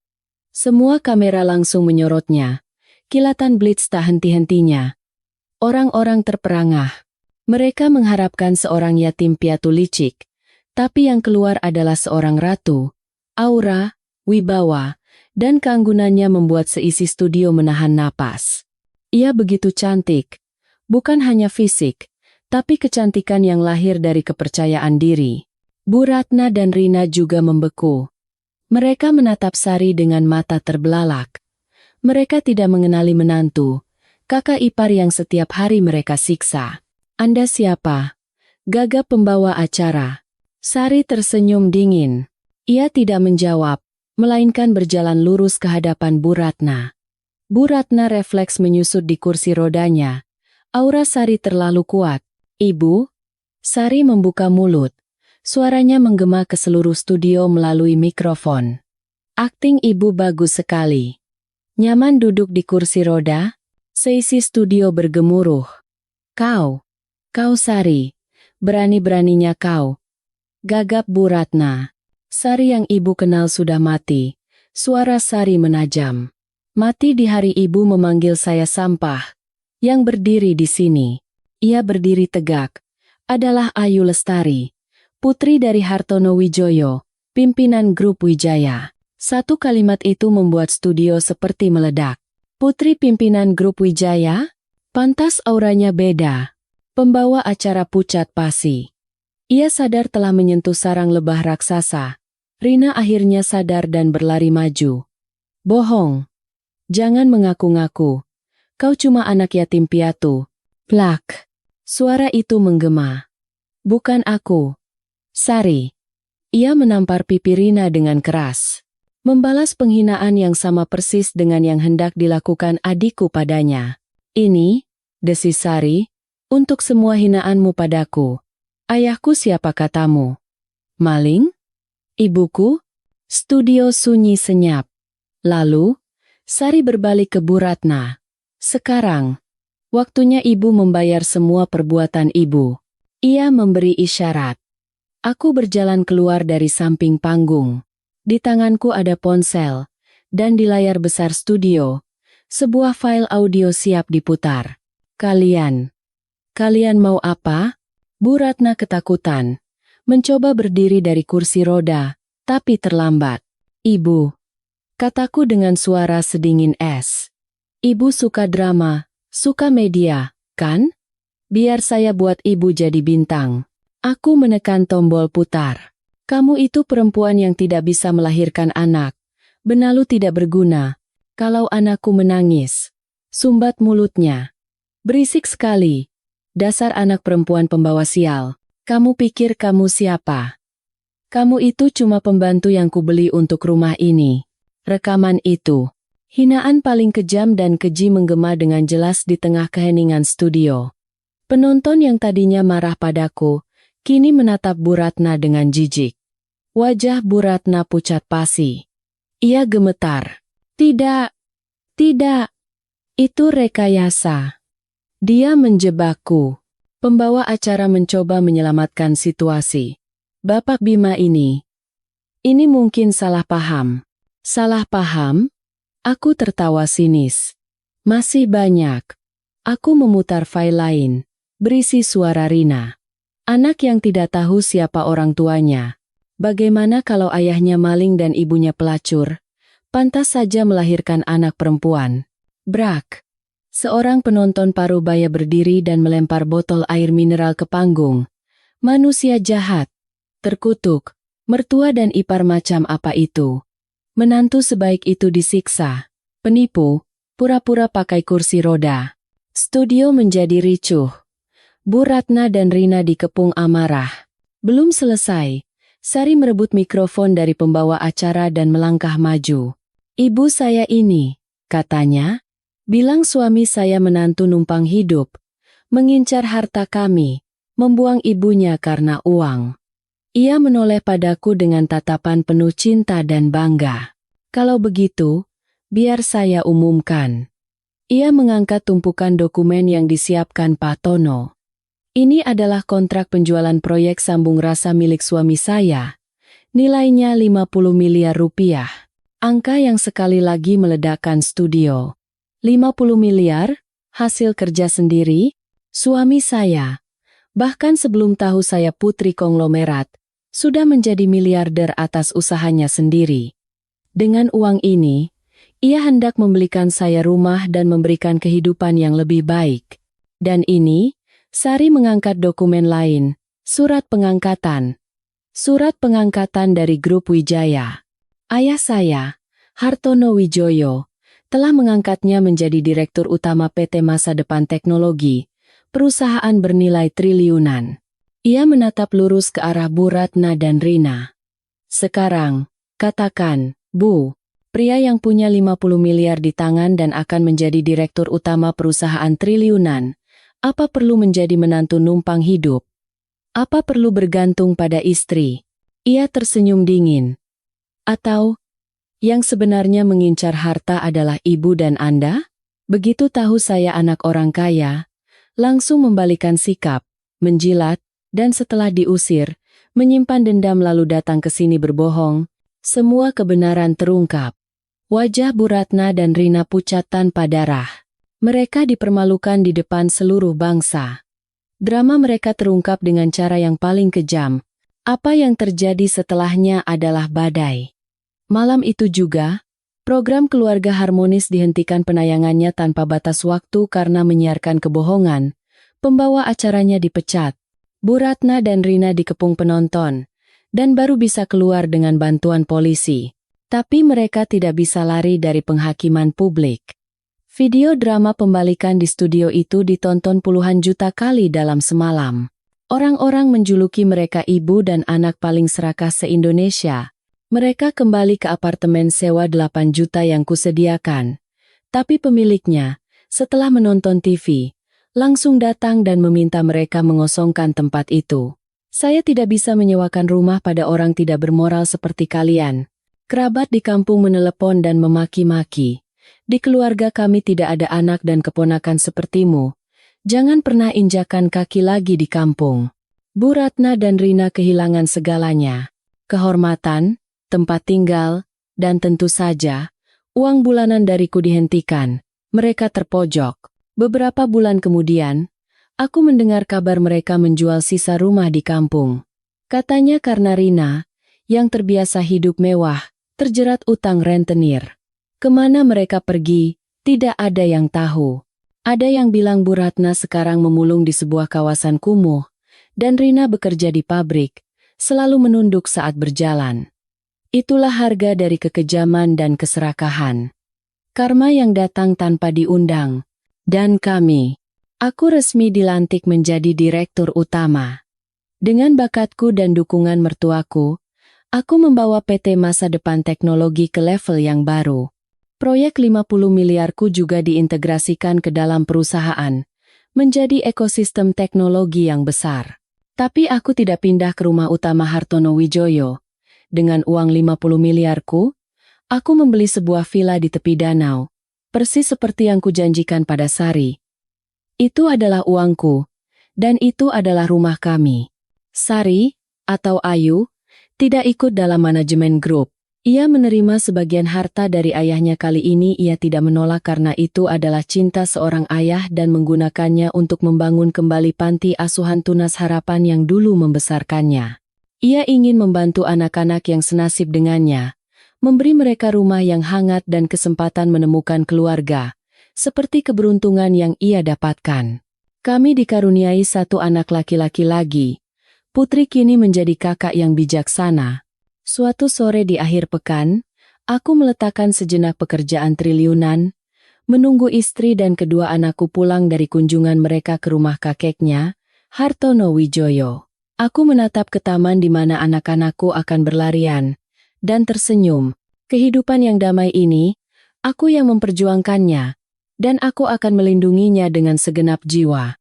Semua kamera langsung menyorotnya. Kilatan blitz tak henti-hentinya. Orang-orang terperangah. Mereka mengharapkan seorang yatim piatu licik, tapi yang keluar adalah seorang ratu. Aura, wibawa, dan keanggunannya membuat seisi studio menahan napas. Ia begitu cantik, bukan hanya fisik, tapi kecantikan yang lahir dari kepercayaan diri. Bu Ratna dan Rina juga membeku. Mereka menatap Sari dengan mata terbelalak. Mereka tidak mengenali menantu, kakak ipar yang setiap hari mereka siksa. Anda siapa? Gagap pembawa acara. Sari tersenyum dingin. Ia tidak menjawab, melainkan berjalan lurus ke hadapan Bu Ratna. Bu Ratna refleks menyusut di kursi rodanya. Aura Sari terlalu kuat. Ibu? Sari membuka mulut. Suaranya menggema ke seluruh studio melalui mikrofon. Akting ibu bagus sekali. Nyaman duduk di kursi roda? Seisi studio bergemuruh. Kau Sari. Berani-beraninya kau. Gagap Bu Ratna. Sari yang ibu kenal sudah mati. Suara Sari menajam. Mati di hari ibu memanggil saya sampah. Yang berdiri di sini. Ia berdiri tegak. Adalah Ayu Lestari. Putri dari Hartono Wijoyo. Pimpinan grup Wijaya. Satu kalimat itu membuat studio seperti meledak. Putri pimpinan grup Wijaya? Pantas auranya beda. Pembawa acara pucat pasi. Ia sadar telah menyentuh sarang lebah raksasa. Rina akhirnya sadar dan berlari maju. Bohong. Jangan mengaku-ngaku. Kau cuma anak yatim piatu. Plak. Suara itu menggema. Bukan aku. Sari. Ia menampar pipi Rina dengan keras. Membalas penghinaan yang sama persis dengan yang hendak dilakukan adikku padanya. Ini, desis Sari, untuk semua hinaanmu padaku. Ayahku siapa katamu? Maling? Ibuku? Studio sunyi senyap. Lalu, Sari berbalik ke Bu Ratna. Sekarang, waktunya ibu membayar semua perbuatan ibu. Ia memberi isyarat. Aku berjalan keluar dari samping panggung. Di tanganku ada ponsel, dan di layar besar studio, sebuah file audio siap diputar. Kalian mau apa? Bu Ratna ketakutan. Mencoba berdiri dari kursi roda, tapi terlambat. Ibu, kataku dengan suara sedingin es. Ibu suka drama, suka media, kan? Biar saya buat ibu jadi bintang. Aku menekan tombol putar. Kamu itu perempuan yang tidak bisa melahirkan anak. Benalu tidak berguna. Kalau anakku menangis. Sumbat mulutnya. Berisik sekali. Dasar anak perempuan pembawa sial. Kamu pikir kamu siapa? Kamu itu cuma pembantu yang kubeli untuk rumah ini. Rekaman itu. Hinaan paling kejam dan keji menggema dengan jelas di tengah keheningan studio. Penonton yang tadinya marah padaku, kini menatap Bu Ratna dengan jijik. Wajah Bu Ratna pucat pasi. Ia gemetar. Tidak. Itu rekayasa. Dia menjebakku. Pembawa acara mencoba menyelamatkan situasi. Bapak Bima ini mungkin salah paham. Salah paham? Aku tertawa sinis. Masih banyak. Aku memutar file lain. Berisi suara Rina. Anak yang tidak tahu siapa orang tuanya. Bagaimana kalau ayahnya maling dan ibunya pelacur? Pantas saja melahirkan anak perempuan. Brak. Seorang penonton parubaya berdiri dan melempar botol air mineral ke panggung. Manusia jahat. Terkutuk. Mertua dan ipar macam apa itu? Menantu sebaik itu disiksa. Penipu. Pura-pura pakai kursi roda. Studio menjadi ricuh. Bu Ratna dan Rina dikepung amarah. Belum selesai. Sari merebut mikrofon dari pembawa acara dan melangkah maju. Ibu saya ini, katanya. Bilang suami saya menantu numpang hidup, mengincar harta kami, membuang ibunya karena uang. Ia menoleh padaku dengan tatapan penuh cinta dan bangga. Kalau begitu, biar saya umumkan. Ia mengangkat tumpukan dokumen yang disiapkan Pak Tono. Ini adalah kontrak penjualan proyek sambung rasa milik suami saya. Nilainya 50 miliar rupiah. Angka yang sekali lagi meledakkan studio. 50 miliar, hasil kerja sendiri, suami saya. Bahkan sebelum tahu saya putri konglomerat, sudah menjadi miliarder atas usahanya sendiri. Dengan uang ini, ia hendak membelikan saya rumah dan memberikan kehidupan yang lebih baik. Dan ini, Sari mengangkat dokumen lain, surat pengangkatan. Surat pengangkatan dari Grup Wijaya. Ayah saya, Hartono Wijoyo, telah mengangkatnya menjadi Direktur Utama PT Masa Depan Teknologi, perusahaan bernilai triliunan. Ia menatap lurus ke arah Bu Ratna dan Rina. Sekarang, katakan, Bu, pria yang punya 50 miliar di tangan dan akan menjadi Direktur Utama perusahaan triliunan, apa perlu menjadi menantu numpang hidup? Apa perlu bergantung pada istri? Ia tersenyum dingin. Atau yang sebenarnya mengincar harta adalah ibu dan Anda? Begitu tahu saya anak orang kaya, langsung membalikan sikap, menjilat, dan setelah diusir, menyimpan dendam lalu datang ke sini berbohong, semua kebenaran terungkap. Wajah Bu Ratna dan Rina pucat tanpa darah. Mereka dipermalukan di depan seluruh bangsa. Drama mereka terungkap dengan cara yang paling kejam. Apa yang terjadi setelahnya adalah badai. Malam itu juga, program Keluarga Harmonis dihentikan penayangannya tanpa batas waktu karena menyiarkan kebohongan. Pembawa acaranya dipecat. Bu Ratna dan Rina dikepung penonton. dan baru bisa keluar dengan bantuan polisi. Tapi mereka tidak bisa lari dari penghakiman publik. Video drama pembalikan di studio itu ditonton puluhan juta kali dalam semalam. Orang-orang menjuluki mereka ibu dan anak paling serakah se-Indonesia. Mereka kembali ke apartemen sewa 8 juta yang kusediakan. Tapi pemiliknya, setelah menonton TV, langsung datang dan meminta mereka mengosongkan tempat itu. Saya tidak bisa menyewakan rumah pada orang tidak bermoral seperti kalian. Kerabat di kampung menelepon dan memaki-maki. Di keluarga kami tidak ada anak dan keponakan sepertimu. Jangan pernah injakan kaki lagi di kampung. Bu Ratna dan Rina kehilangan segalanya. Kehormatan, tempat tinggal, dan tentu saja, uang bulanan dariku dihentikan. Mereka terpojok. Beberapa bulan kemudian, aku mendengar kabar mereka menjual sisa rumah di kampung. Katanya karena Rina, yang terbiasa hidup mewah, terjerat utang rentenir. Kemana mereka pergi, tidak ada yang tahu. Ada yang bilang Bu Ratna sekarang memulung di sebuah kawasan kumuh, dan Rina bekerja di pabrik, selalu menunduk saat berjalan. Itulah harga dari kekejaman dan keserakahan. Karma yang datang tanpa diundang. Dan aku resmi dilantik menjadi direktur utama. Dengan bakatku dan dukungan mertuaku, aku membawa PT Masa Depan Teknologi ke level yang baru. Proyek 50 miliarku juga diintegrasikan ke dalam perusahaan, menjadi ekosistem teknologi yang besar. Tapi aku tidak pindah ke rumah utama Hartono Wijaya. Dengan uang 50 miliarku, aku membeli sebuah villa di tepi danau, persis seperti yang kujanjikan pada Sari. Itu adalah uangku, dan itu adalah rumah kami. Sari, atau Ayu, tidak ikut dalam manajemen grup. Ia menerima sebagian harta dari ayahnya. Kali ini ia tidak menolak karena itu adalah cinta seorang ayah dan menggunakannya untuk membangun kembali panti asuhan Tunas Harapan yang dulu membesarkannya. Ia ingin membantu anak-anak yang senasib dengannya, memberi mereka rumah yang hangat dan kesempatan menemukan keluarga, seperti keberuntungan yang ia dapatkan. Kami dikaruniai satu anak laki-laki lagi. Putri kini menjadi kakak yang bijaksana. Suatu sore di akhir pekan, aku meletakkan sejenak pekerjaan triliunan, menunggu istri dan kedua anakku pulang dari kunjungan mereka ke rumah kakeknya, Hartono Wijaya. Aku menatap ke taman di mana anak-anakku akan berlarian, dan tersenyum. Kehidupan yang damai ini, aku yang memperjuangkannya, dan aku akan melindunginya dengan segenap jiwa.